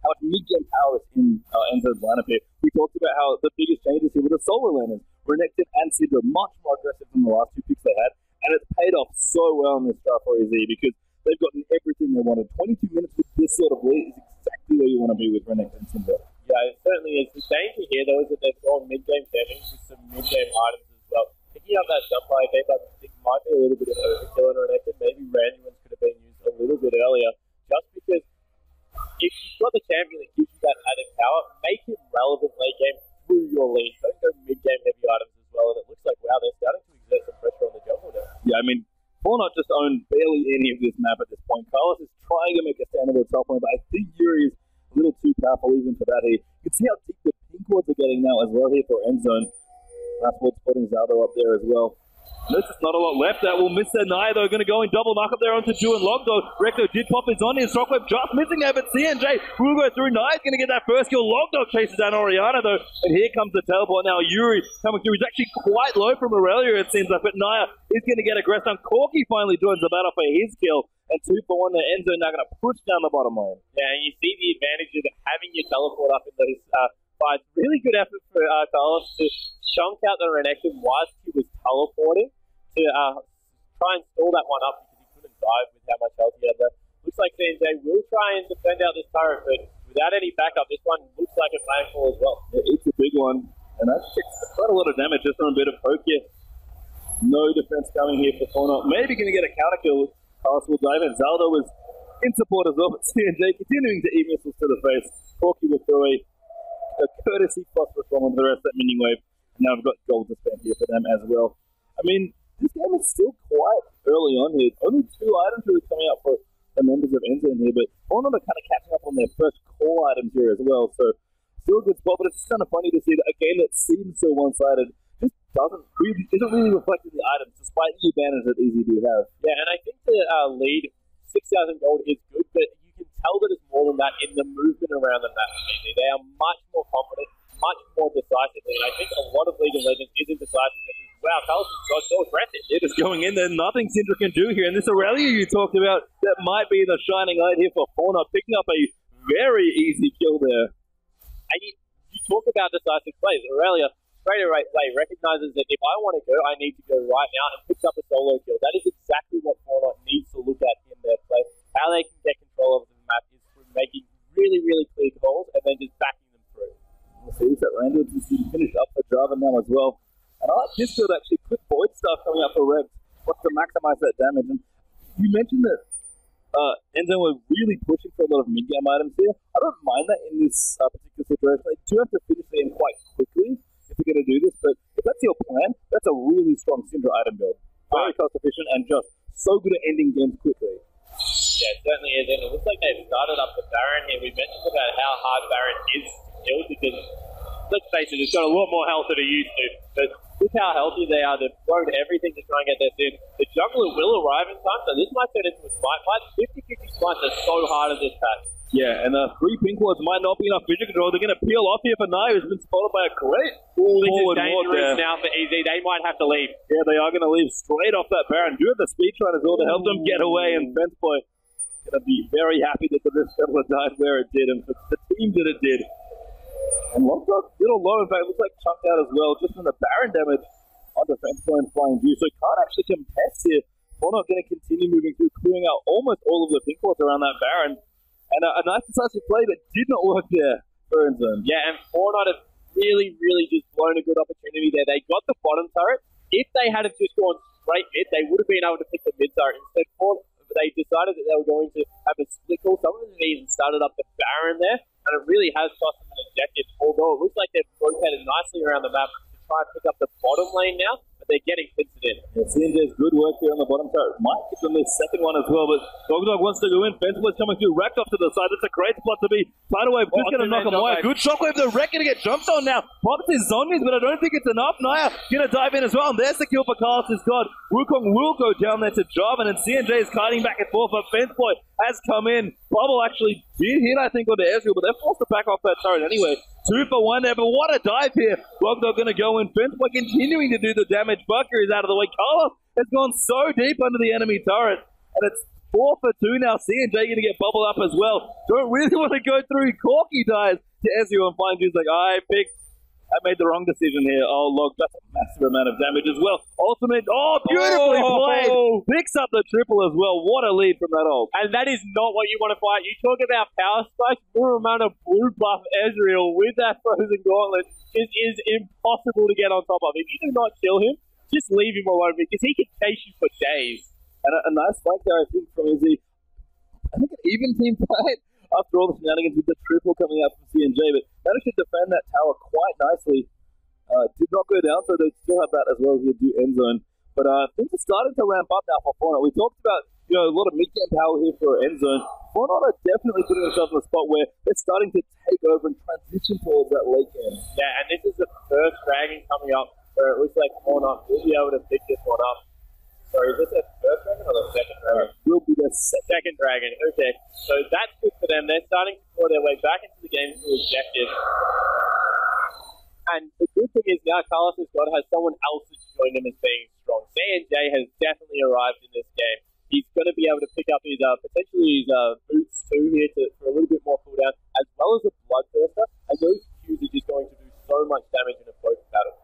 how much mid-game power is in Endzone's lineup here. We talked about how the biggest changes here were the solo laners. Renekton and Syndra much more aggressive than the last 2 picks they had, and it's paid off so well in this draft for AZ because they've gotten everything they wanted. 22 minutes with this sort of lead is exactly where you want to be with Renekton and Syndra. Yeah, it certainly is. The danger here, though, is that they've gone mid-game champions with some mid-game items as well. Picking up that Sunfire cape, I think might be a little bit of overkill on Renekton. Maybe Randuin's could have been used a little bit earlier, just because if you've got the champion that gives you that added power, make him relevant late game through your lead. Don't go mid-game heavy items as well, and it looks like, wow, they're starting to exert some pressure on the jungle now. Yeah, I mean, Fortnite just own barely any of this map at this point. Carlos is trying to make a stand on the top lane, but I think Yuri is a little too powerful even for that here. You can see how deep the pink wards are getting now as well here for Endzone. That's what's putting Zaldo up there as well. There's just not a lot left. That will miss their Naya, though. Going to go in double knock up there onto Ju and Logdog. Recto did pop his on his Shockwave, just missing there, but CNJ will go through. Naya's going to get that first kill. Logdog chases down Oriana, though, and here comes the teleport now. Yuri coming through. He's actually quite low from Aurelia, it seems like, but Naya is going to get aggressed on. Corki finally joins the battle for his kill, and 2 for 1 there. Endzone now going to push down the bottom lane. Yeah, and you see the advantage of having your teleport up in those fights. Really good effort for Carlos to chunk out the Renekton whilst he was teleporting, to try and stall that one up because he couldn't dive with how much health he had there. Looks like CNJ will try and defend out this turret, but without any backup, this one looks like a planfall as well. Yeah, it's a big one, and that's quite a lot of damage just on a bit of poke here. No defense coming here for Fortnite. Maybe going to get a counter kill. Carlos will dive in. Zaldo was in support as well, but CNJ continuing to eat missiles to the face. Corki will throw a courtesy phosphorus bomb on the rest of that minion wave. And now we've got gold to spend here for them as well. I mean, this game is still quite early on here. Only 2 items really coming out for the members of Endzone here, but Fortnite are kind of catching up on their first core items here as well. So still a good spot, but it's kind of funny to see that a game that seems so one-sided just isn't really reflecting the items, despite the advantage that EZ do have. Yeah, and I think the lead 6,000 gold is good, but you can tell that it's more than that in the movement around the map. They are much more confident, much more decisively, and I think a lot of League of Legends isn't decisiveness. Wow, Carlos is so aggressive. It is going in there. Nothing Syndra can do here. And this Aurelia you talked about, that might be the shining light here for Fortnite, picking up a very easy kill there. And you talk about decisive plays. Aurelia straight away recognizes that if I want to go, I need to go right now, and picks up a solo kill. That is exactly what Fortnite needs to look at in their play. How they can get control of the map is through making really, really clear calls and then just backing them through. We'll see that Randall just finished up for Java now as well. And I like this build actually. Quick void stuff coming up for Rex. Wants to maximize that damage. And you mentioned that Endzone were really pushing for a lot of mid-game items here. I don't mind that in this particular situation. They do have to finish the game quite quickly if they're going to do this. But if that's your plan, that's a really strong Syndra item build. Very cost efficient and just so good at ending games quickly. Yeah, it certainly is. And it looks like they've started up the Baron here. We mentioned about how hard Baron is to kill because, let's face it, it's got a lot more health than it used to. But with how healthy they are, they've thrown everything to try and get their in. The jungler will arrive in time, so this might turn into a smite fight. 50-50 smites are so hard at this patch. Yeah, and 3 pink wards might not be enough vision control. They're going to peel off here for Naya, who's been spotted by a great this is dangerous now for EZ. They might have to leave. Yeah, they are going to leave straight off that Baron. Do have the speed trying as well to help them get away, and Fence Boy going to be very happy that the Rift Settler died where it did, and for the team that it did. And Lockdog, little low, in fact, looks like chunked out as well, just from the Baron damage on defense point flying due. So can't actually contest here. We're not going to continue moving through, clearing out almost all of the pink ports around that Baron. And a nice decisive play that did not work there for Endzone. Yeah, and Fortnite have really just blown a good opportunity there. They got the bottom turret. If they had just gone straight mid, they would have been able to pick the mid turret. Instead, they decided that they were going to have a split call. Some of them even started up the Baron there, and it really has cost them an objective. Although it looks like they've rotated nicely around the map to try and pick up the bottom lane now, but they're getting pincered in. Yeah, CNJ's good work here on the bottom turret. Might give them this second one as well, but Dogdog wants to go in. Fenceblade coming through, racked off to the side. That's a great spot to be. Tidalwave just going to knock him away. Good shockwave, the wreck going to get jumped on now. Pops his zombies, but I don't think it's enough. Naya going to dive in as well. And there's the kill for Carlos' God. Wukong will go down there to Jarvan, and CNJ is kiting back and forth, but Fenceblade has come in. Bubble actually did hit, I think, on the Ezreal, but they're forced to back off that turret anyway. 2 for 1 there, but what a dive here. Dogdog going to go in. Fenceblade continuing to do the damage. Bucker is out of the way. Carlos has gone so deep under the enemy turret, and it's 4 for 2 now. CNJ going to get bubbled up as well. Don't really want to go through. Corky dies to Ezreal, and finds like, I made the wrong decision here. Oh, Log, that's a massive amount of damage as well. Ultimate, beautifully played. Picks up the triple as well. What a lead from that ult. And that is not what you want to fight. You talk about power spikes, Muramana blue buff Ezreal with that frozen gauntlet is impossible to get on top of. If you do not kill him, just leave him alone because he can chase you for days. And a nice flank there, I think, from Izzy. I think an even team fight after all the shenanigans with the triple coming out from CNJ, but managed to defend that tower quite nicely. Did not go down, so they still have that as well as you do Endzone. But things are starting to ramp up now for Fortnite. We talked about a lot of mid-game power here for Endzone. Fortnite are definitely putting themselves in a spot where they're starting to take over and transition towards that late game. Yeah, and this is the first dragon coming up where it looks like Fortnite will be able to pick this one up. Sorry, is this the first dragon or the second dragon? Will be the second dragon. Okay, so that's good for them. They're starting to claw their way back into the game through objectives. And the good thing is now Carlos' God has someone else to join him as being strong. CNJ has definitely arrived in this game. He's going to be able to pick up his potentially his boots too here for a little bit more cooldown, as well as a bloodthirster. And those Qs are just going to do so much damage in a close battle.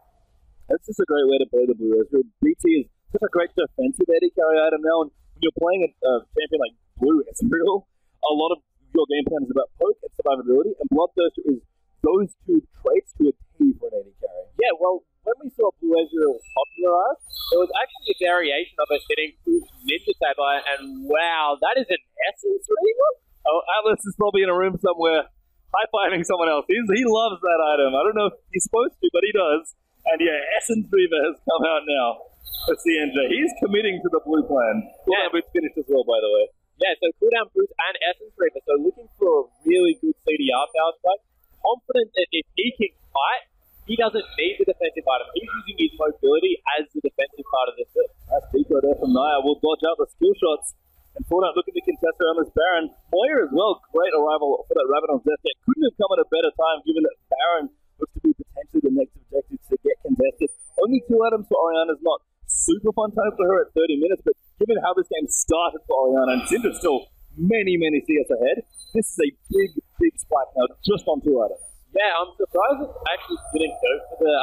That's just a great way to play the Blue Rose. BT is such a great defensive AD carry item now, and when you're playing a champion like Blue Ezreal, a lot of your game plan is about poke and survivability, and Bloodthirster is those two traits to a T for an AD carry. Yeah, well, when we saw Blue Ezreal popularized, there was actually a variation of it that includes Ninja Saber, and wow, that is an Essence Reaver? Oh, Atlas is probably in a room somewhere high-fiving someone else. He loves that item. I don't know if he's supposed to, but he does. And yeah, Essence Reaver has come out now for CNJ. He's committing to the blue plan. Cooldown boots finished as well, by the way. Yeah, so cooldown boots and Essence Reaver. So looking for a really good CDR power spike. Confident that if he can fight, he doesn't need the defensive item. He's using his mobility as the defensive part of this build. Nice deco there from Naya. We'll dodge out the skill shots. And Fortnite looking to contest around this Baron. Moyer as well. Great arrival for that Rabbit on Death Deck. Couldn't have come at a better time given that Baron looks to be potentially the next objective to get contested. Only 2 items for Orianna is not super fun time for her at 30 minutes, but given how this game started for Orianna, and Syndra's still many CS ahead, this is a big spike now just on 2 items. Yeah, I'm surprised it actually didn't go for the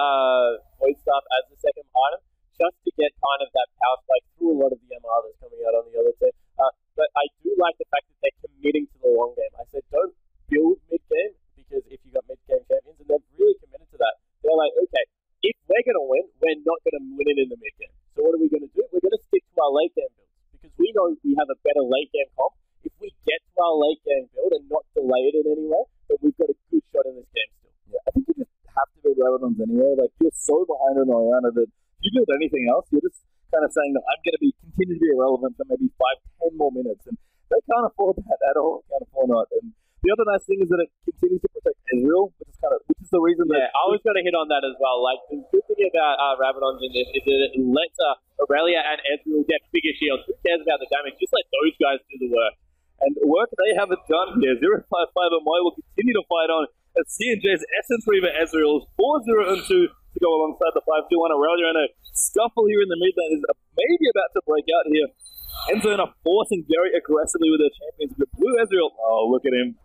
Void Staff as the second item, just to get kind of that power spike through a lot of the MR that's coming out on the other team. But I do like the fact that they're committing to the long game. I said don't build mid-game, because if you've got mid-game champions, and they've really committed to that. They're like, okay, if we're going to win, we're not going to win it in the mid-game. So what are we going to do? We're going to stick to our late-game builds, because we know we have a better late-game comp. If we get to our late-game build and not delay it in any way, then we've got a good shot in this game still. Yeah, I think you just have to build Rabadons anyway. Like, you're so behind on Orianna that if you build anything else, you're just kind of saying that I'm going to continue to be irrelevant for maybe 5-10 more minutes. And they can't afford that at all. Can't afford not. And the other nice thing is that it continues to protect Ezreal, which is the reason that... Yeah, I was going to hit on that as well. Like, the good thing about Rabadons in this is that it lets Aurelia and Ezreal get bigger shields. Who cares about the damage? Just let those guys do the work. And the work they haven't done here. 055 and Moy will continue to fight on as CNJ's Essence Reaver Ezreal is 4-0-2 to go alongside the 5-2-1 Aurelia, and a scuffle here in the mid lane is maybe about to break out here. Endzone are forcing very aggressively with their champions, but Blue Ezreal, oh, look at him,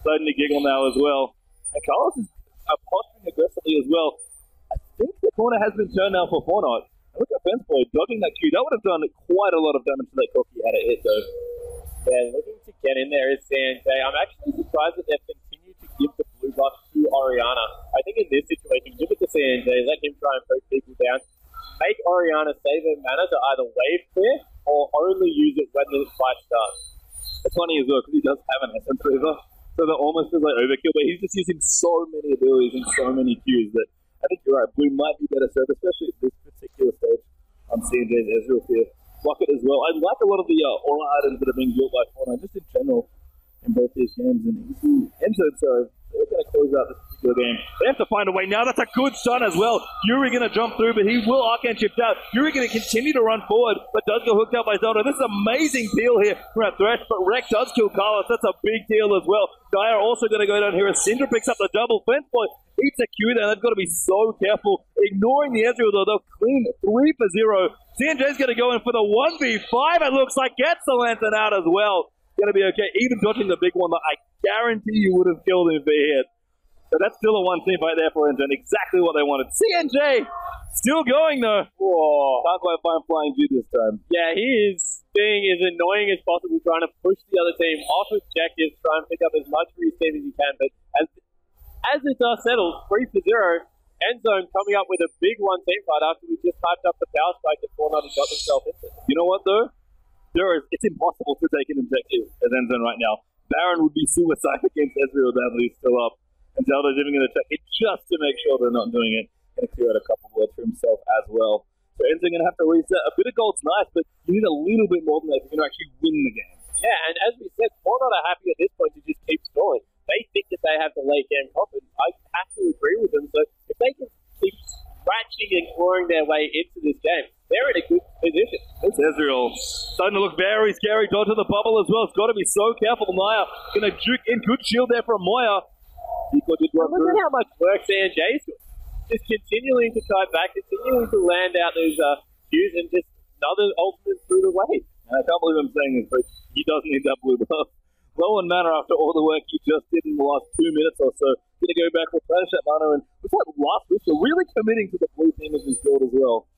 starting to giggle now as well. And Carlos is posturing aggressively as well. I think the corner has been turned now for Fortnite. Look at Fence Boy dodging that Q. That would have done quite a lot of damage to that cock he had it hit, though. Yeah, looking to get in there is CNJ. I'm actually surprised that they've continued to give the blue buff to Oriana. I think in this situation, give it to CNJ, let him try and poke people down. Make Oriana save her mana to either wave clear or only use it when the fight starts. It's funny as well, because he does have an Essence River, so that almost feels like overkill, but he's just using so many abilities and so many Qs that I think you're right, Blue might be better served, especially at this particular stage on CNJ's Ezreal here. Bucket as well. I like a lot of the aura items that are being built by Fortnite, just in general, in both these games. And Endzone, sorry, they're going to close out this particular game. They have to find a way now. That's a good stun as well. Yuri going to jump through, but he will arcane shift out. Yuri going to continue to run forward, but does get hooked out by Zelda. This is an amazing deal here from our Thresh, but Rek does kill Carlos. That's a big deal as well. Dire also going to go down here as Syndra picks up the double. Fence Boy eats a Q there. They've got to be so careful. Ignoring the Ezreal, though, they'll clean 3 for 0. CNJ's going to go in for the 1v5, it looks like. Gets the Lantern out as well. Going to be okay. Even dodging the big one that I guarantee you would have killed him if he hit. So that's still a 1-team fight there for Endzone. Exactly what they wanted. CNJ still going, though. Whoa. Can't quite find Flying G this time. Yeah, he is being as annoying as possible, trying to push the other team off objectives, try and pick up as much for his team as he can. But as the dust settles, 3 for 0, Endzone coming up with a big 1-team fight after we just hyped up the power spike that Fortnite has got themselves into. You know what, though? It's impossible to take an objective as Endzone right now. Baron would be suicide against Ezreal now that he's still up. And Zelda's even going to check it just to make sure they're not doing it. Going to clear out a couple of words for himself as well. So Endzone going to have to reset. A bit of gold's nice, but you need a little bit more than that if you're going to actually win the game. Yeah, and as we said, Fortnite are happy at this point to just keep stalling. They think that they have the late game confidence. I have to agree with them. So if they can keep scratching and clawing their way into this game, they're in a good position. It's Ezreal starting to look very scary. Dodge to the bubble as well. It's got to be so careful. Naya going to juke in. Good shield there from Moya. Look at how much work CNJ's doing. Just continuing to kite back, continuing to land out those Qs, and just another ultimate through the wave. I can't believe I'm saying this, but he does need that blue buff. Low on mana after all the work he just did in the last 2 minutes or so. Going to go back, replenish that mana, and looks like last Whisper really committing to the blue team as his build as well.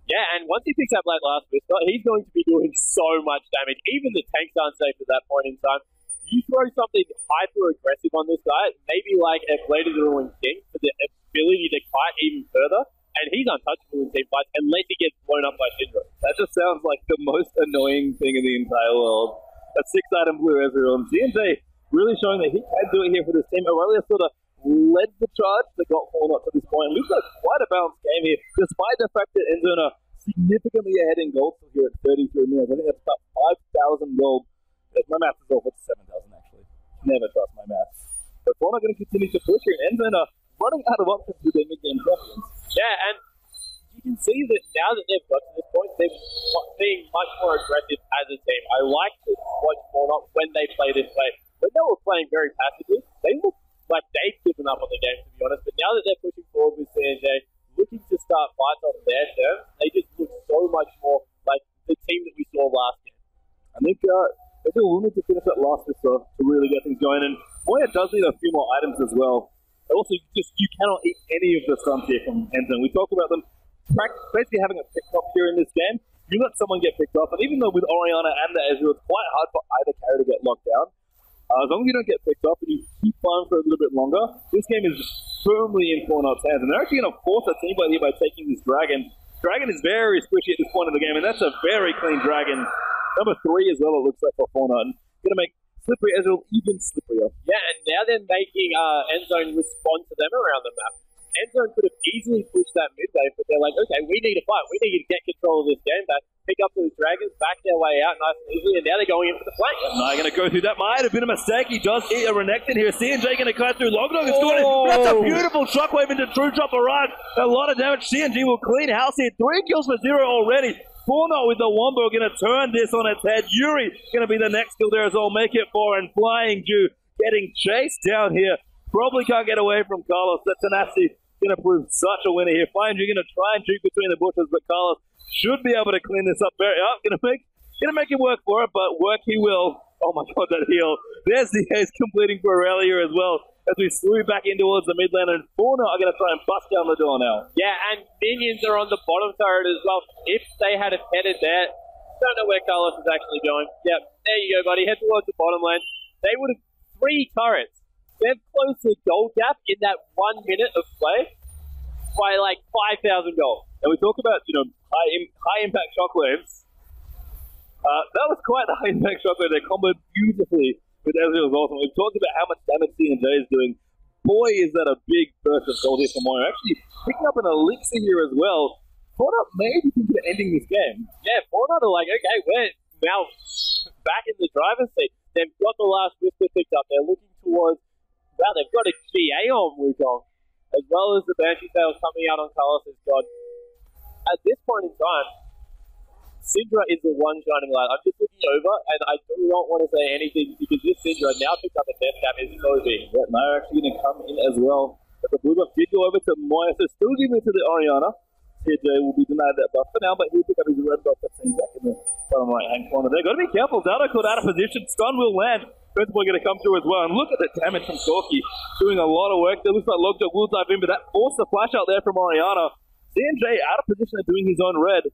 Yeah, and once he picks up that last Whisper, he's going to be doing so much damage. Even the tanks aren't safe at that point in time. You throw something hyper-aggressive on this guy, maybe like a Blade of the Ruined King, for the ability to kite even further, and he's untouchable in team fights unless he gets blown up by Syndra. That just sounds like the most annoying thing in the entire world. A 6-item blue Ezreal, and CNJ really showing that he can do it here for this team. Aurelia sort of led the charge that got Fortnite to this point. We've got quite a balanced game here, despite the fact that Endzone are significantly ahead in gold here at 33 minutes. I think that's about 5,000 gold. My math is off, it's 7,000 actually. Never trust my math. But Fortnite going to continue to push here, and Endzone are running out of options with their mid-game champions. Yeah, and you can see that now that they've got to this point, they're being much more aggressive as a team. I like to watch Fortnite when they play this way. When they were playing very passively, they looked like they'd given up on the game, to be honest. But now that they're pushing forward with CNJ, looking to start fights on their terms, they just look so much more like the team that we saw last game. I think they will need to finish that last whisper to really get things going. And Moya does need a few more items as well. And also, you cannot eat any of the stunts here from Endzone. We talk about them basically having a pick up here in this game. You let someone get picked up, and even though with Oriana and the Ezreal, it's quite hard for either carry to get locked down. As long as you don't get picked up and you keep flying for a little bit longer, this game is firmly in Fortnite's hands. And they're actually going to force a team fight here by taking this dragon. Dragon is very squishy at this point in the game, and that's a very clean dragon. Number 3 as well, it looks like, for Fortnite. Going to make Slippery Ezreal even slipperier. Yeah, and now they're making Endzone respond to them around the map. Endzone could have easily pushed that mid wave, but they're like, okay, we need to fight. We need to get control of this game back, pick up those dragons, back their way out nice and easily, and now they're going in for the flank. Now going to go through. That might have been a mistake. He does eat a Renekton here. CNJ going to cut through. Logdog is doing it. That's a beautiful shockwave into True Chop Barrage. A lot of damage. CNG will clean house here. 3 kills for 0 already. Fortnite with the Wombo going to turn this on its head. Yuri going to be the next kill there as well. Make it 4, and Flying Jew getting chased down here. Probably can't get away from Carlos. That's a nasty. going to prove such a winner here. Flying G going to try and juke between the bushes, but Carlos should be able to clean this up very up. Going to make him work for it, but work he will. Oh my god, that heal. There's the ace completing for Aurelia as well. As we slew back in towards the mid lane, and Fauna are going to try and bust down the door now. Yeah, and minions are on the bottom turret as well. If they had headed there, don't know where Carlos is actually going. Yep, there you go, buddy. Head towards the bottom lane. They would have 3 turrets. They've closed the gold gap in that 1 minute of play by like 5,000 gold. And we talk about, high impact shockwaves. That was quite the high impact shockwave. They comboed beautifully with Ezreal's ultimate. We've talked about how much damage C&J is doing. Boy, is that a big burst of gold here for Moira. Actually, picking up an elixir here as well. Fortnite may be thinking of ending this game. Yeah, Fortnite are like, okay, we're now back in the driver's seat. They've got the last whisper picked up. They're looking towards, wow, they've got a GA on Wukong, as well as the Banshee Tails coming out on Carlos' god. At this point in time, Syndra is the one shining light. I'm just looking over, and I do not want to say anything because this Syndra now picked up a death cap is so big. Yeah, they're actually going to come in as well. But the blue buff did go over to Moya, so still giving it to the Orianna. TJ will be denied that buff for now, but he'll pick up his red buff that seems back in the bottom right-hand corner there. Got to be careful. Dado caught out of position. Stun will land. First boy going to come through as well. And look at the damage from Corky. Doing a lot of work there. Looks like Lockjaw will dive in, but that forced the flash out there from Orianna. CNJ out of position and doing his own red.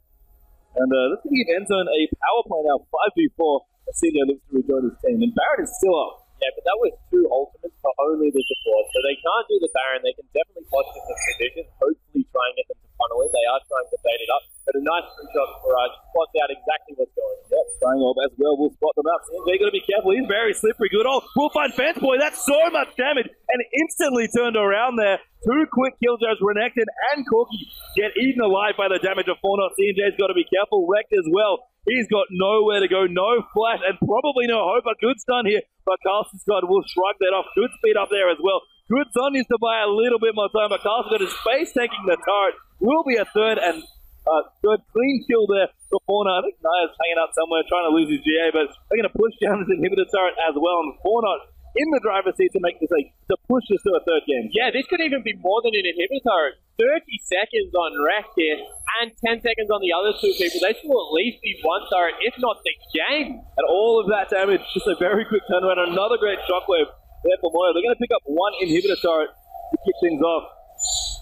And let's give Endzone a power play now, 5v4. Celia looks to rejoin his team. And Barrett is still up. Yeah, but that was 2 ultimates for only the support. So they can't do the Baron. They can definitely watch this position. Hopefully try and get them to funnel in. They are trying to bait it up. But a nice free shot for spots out exactly what's going on. Yep, trying all as well. We'll spot them up. They're going to be careful. He's very slippery. Good. Oh, we'll find Fence Boy. That's so much damage. And instantly turned around there. 2 quick kills as Renekton and Corky get eaten alive by the damage of Fortnite. CNJ's got to be careful. Wrecked as well. He's got nowhere to go, no flash, and probably no hope. A good stun here, but Carlson's got will shrug that off. Good speed up there as well. Good son needs to buy a little bit more time, but Carlson got his space taking the turret. Will be a third clean kill there for Fortnite. I think Naya's hanging out somewhere trying to lose his GA, but they're going to push down this inhibitor turret as well, and Fortnite in the driver's seat to make this to push this to a third game. Yeah, this could even be more than an inhibitor turret. 30 seconds on Wreck here, and 10 seconds on the other 2 people. They should at least be 1 turret, if not the game. And all of that damage, just a very quick turnaround. Another great shockwave there for Moya. They're going to pick up 1 inhibitor turret to kick things off.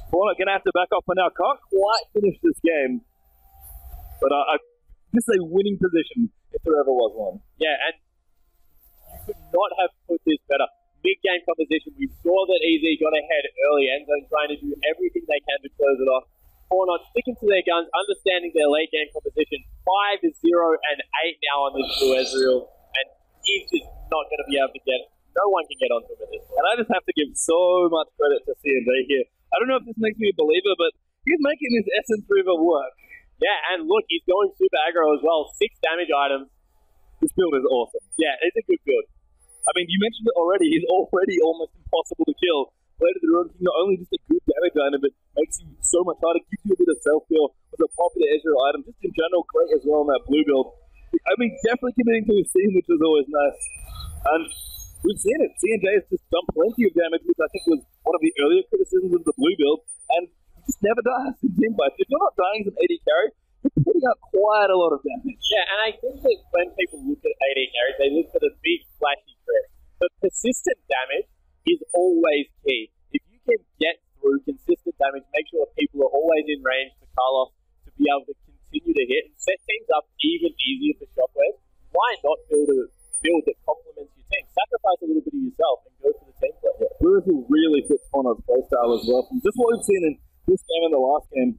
Fortnite going to have to back off for now. Can't quite finish this game, but this is a winning position if there ever was one. Yeah, and you could not have put this better. Big game composition. We saw that EZ got ahead early, Endzone trying to do everything they can to close it off. Fortnite sticking to their guns, understanding their late game composition. 5-0 and 8 now on this blue Ezreal, and he's just not going to be able to get it. No one can get onto him at this point. And I just have to give so much credit to CNJ here. I don't know if this makes me a believer, but he's making his Essence River work. Yeah, and look, he's going super aggro as well. 6 damage items. This build is awesome. Yeah, it's a good build. I mean, you mentioned it already. He's already almost impossible to kill. Blade of the Ruin King, not only just a good damage item, but makes you so much harder, gives you a bit of self-heal with a popular Ezreal item. Just in general, great as well in that blue build. I mean, definitely committing to his team, which is always nice. And we've seen it. CNJ has just done plenty of damage, which I think was one of the earlier criticisms of the blue build. And he just never dies in team fights. If you're not dying as an AD carry, you're putting out quite a lot of damage. Yeah, and I think that when people look at AD carries, they look for the big flashy threat. But persistent damage is always key. If you can get through consistent damage, make sure people are always in range for Carlos to be able to continue to hit and set things up even easier for Shockwave. Why not build a build that complements your team? Sacrifice a little bit of yourself and go for the team play. Yeah, Blue really fits Fortnite's playstyle as well. From just what we've seen in this game and the last game.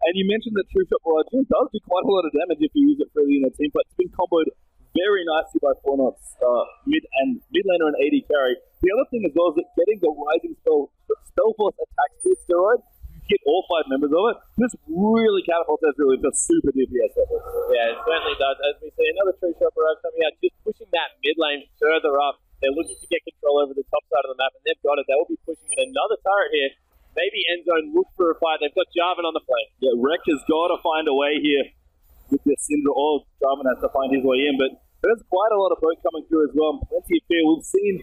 And you mentioned that True Shot Barrage does do quite a lot of damage if you use it freely in a team, but it's been comboed very nicely by Fortnite's mid laner and AD carry. The other thing as well is that getting the Rising Spell Force attack speed steroid, you hit all 5 members of it, this really catapults Ezreal into super DPS levels. Yeah, it certainly does. As we see another True Shot Barrage coming out, just pushing that mid lane further up. They're looking to get control over the top side of the map, and they've got it. They will be pushing in another turret here. Maybe Endzone look for a fight. They've got Jarvan on the flank. Yeah, Rek has got to find a way here with this Syndra, or Jarvan has to find his way in, but there's quite a lot of poke coming through as well, and plenty of fear. We've seen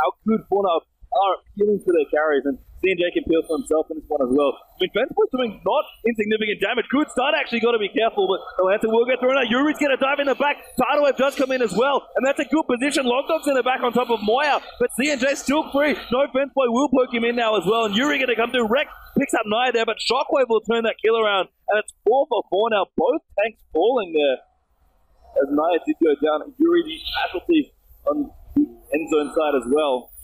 how good Fortnite are appealing to their carries, and C&J can peel for himself in this one as well. I mean, Fencepoint's doing not insignificant damage. Good start, actually, got to be careful, but the Lancer will get through now. Yuri's going to dive in the back. Tidal does come in as well, and that's a good position. Logdog's in the back on top of Moya, but C&J still free. No, Fencepoint will poke him in now as well, and Yuri going to come through. Rek picks up Nia there, but Shockwave will turn that kill around, and it's 4 for 4 now. Both tanks falling there. As Nia did go down, Yuri the casualty on the Endzone side as well.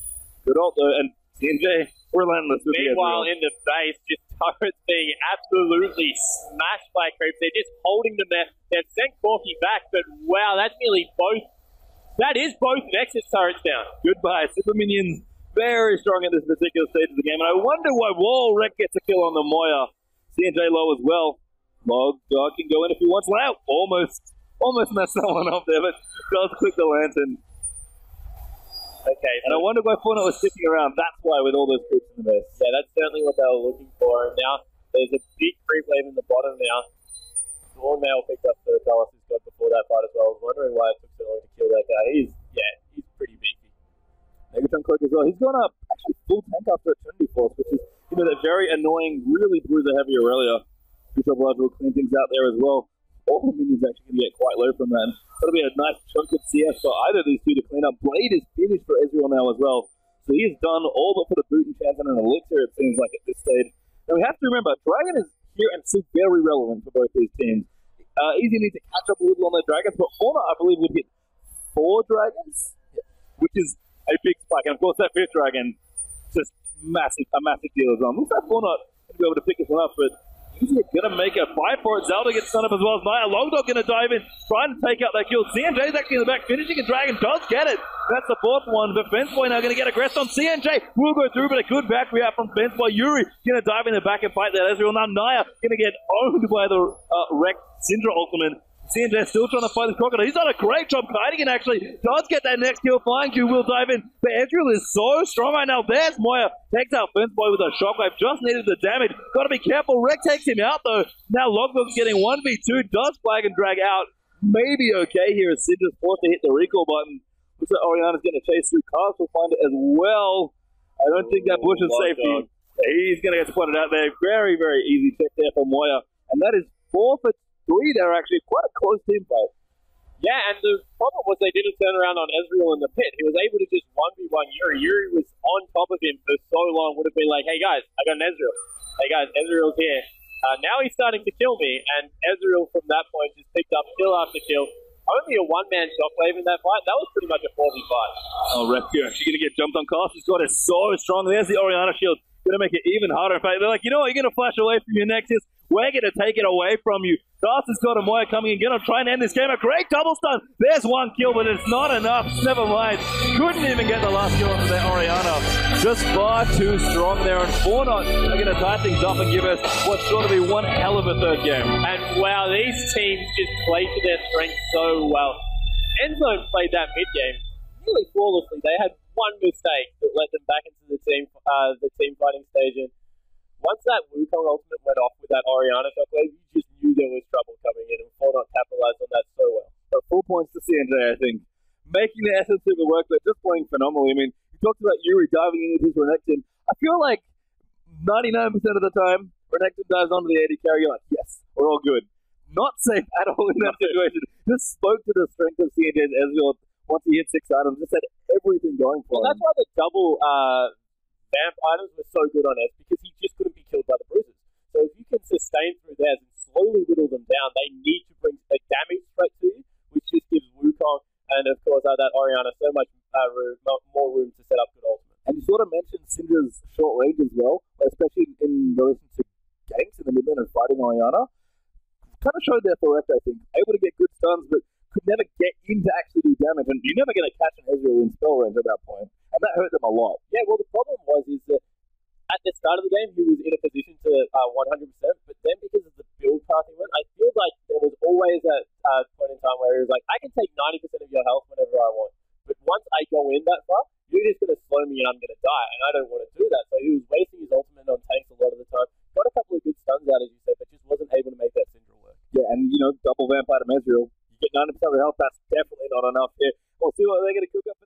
Good ult though, and C&J relentless. Meanwhile, in the base, just turrets being absolutely smashed by creeps. They're just holding them there. They've sent Corky back, but wow, that's nearly both. That is both Nexus turrets down. Goodbye. Super Minions very strong at this particular stage of the game, and I wonder why Wall Rek gets a kill on the Moya. C&J low as well. Logdog can go in if he wants. Wow, almost messed someone up there, but does click the lantern. Okay, and I wonder why Fortnite was sticking around. That's why, with all those creeps in the base. Yeah, that's certainly what they were looking for. And now there's a big creep wave in the bottom now. Mail picked up the Colossus god before that fight as well. I was wondering why it took so long to kill that guy. He's pretty beefy. Megaton Cloak as well. He's gone up actually full tank after Eternity Force, which is, that very annoying, really bruiser heavy Aurelia. Bishop Lodge will clean things out there as well. All the minions actually going to get quite low from that. And that'll be a nice chunk of CS for either of these two to clean up. Blade is finished for Ezreal now as well. So he has done all but for the boot enchantment and elixir, it seems like, at this stage. Now we have to remember, Dragon is here and still very relevant for both these teams. Easy need to catch up a little on their dragons, but Fauna, I believe, would hit 4 dragons, which is a big spike. And of course, that 5th dragon, just a massive deal as well. Looks like Fauna going to be able to pick this one up, but Easy gonna make a fight for it. Zelda gets done up as well as Nia. Logdog gonna dive in, trying to take out that kill. C&J's actually in the back, finishing, and Dragon does get it. That's the 4th one, but Fencepoint now gonna get aggressed on C&J. Will go through, but a good back out from Fencepoint. Yuri gonna dive in the back and fight that Ezreal. Now Nia gonna get owned by the Rek Syndra ultimate. C&J still trying to fight this Crocodile. He's done a great job kiting and actually does get that next kill. Flying Q will dive in. But Ezreal is so strong right now. There's Moya. Takes out Fencepoint with a shockwave. Just needed the damage. Got to be careful. Rek takes him out though. Now Logdog's getting 1v2. Does flag and drag out. Maybe okay here as Syndra's forced to hit the recall button. Looks like Oriana's going to chase through. Cars will find it as well. I don't think that bush is safety. He's going to get spotted out there. Very, very easy check there for Moya. And that is 4 for 3 there, actually. Quite a close team fight. Yeah, and the problem was they didn't turn around on Ezreal in the pit. He was able to just 1v1 Yuri. Yuri was on top of him for so long. Would have been like, hey guys, I got an Ezreal. Hey guys, Ezreal's here. Now he's starting to kill me, and Ezreal from that point just picked up kill after kill. Only a one-man shockwave in that fight. That was pretty much a 4v5. Oh, Rescue actually going to get jumped on. Caster's got it so strong. There's the Oriana shield. Going to make it even harder. In fact, they're like, you know what? You're going to flash away from your Nexus. We're going to take it away from you. Caster's got a Moya coming in. Going to try and end this game. A great double stun. There's 1 kill, but it's not enough. Never mind. Couldn't even get the last kill onto their Oriana. Just far too strong there. And Fortnite are going to tie things up and give us what's sure to be one hell of a 3rd game. And wow, these teams just play to their strength so well. Endzone played that mid game really flawlessly. They had one mistake that led them back into the team fighting stage. And once that Wukong ultimate went off with that Oriana shockwave, you just knew there was trouble coming in, and Fortnite capitalized on that so well. So 4 points to C&J, I think. Making the essence of the work, but just playing phenomenally. I mean, you talked about Yuri diving in with his Renekton. I feel like 99% of the time, Renekton dives onto the AD carry, you're like, yes, we're all good. Not safe at all in that situation. Just spoke to the strength of C&J's Ezreal once he hit 6 items. Just had everything going for him. That's why the double vamp items were so good on Ez, because he just couldn't be killed by the bruises. So if you can sustain through theirs and slowly whittle them down, they need to bring a damage threat to you, which just gives Wukong and of course that Oriana so much more room to set up good ultimate. And you sort of mentioned Syndra's short range as well, especially in relation to ganks in the mid lane and fighting Oriana. Kind of showed there for Rek, I think. Able to get good stuns, but could never get in to actually do damage. And you're never going to catch an Ezreal in spell range at that point. And that hurt them a lot. Yeah, well, the problem is that at the start of the game, he was in a position to 100%, but then because of the build path he went, I feel like there was always that point in time where he was like, I can take 90% of your health whenever I want, but once I go in that far, you're just going to slow me and I'm going to die, and I don't want to do that. So he was wasting his ultimate on tanks a lot of the time. Got a couple of good stuns out, as you said, but just wasn't able to make that Syndra work. Yeah, and double vampire to Ezreal. You get 90% of the health, that's definitely not enough here. We'll see what they're going to cook up.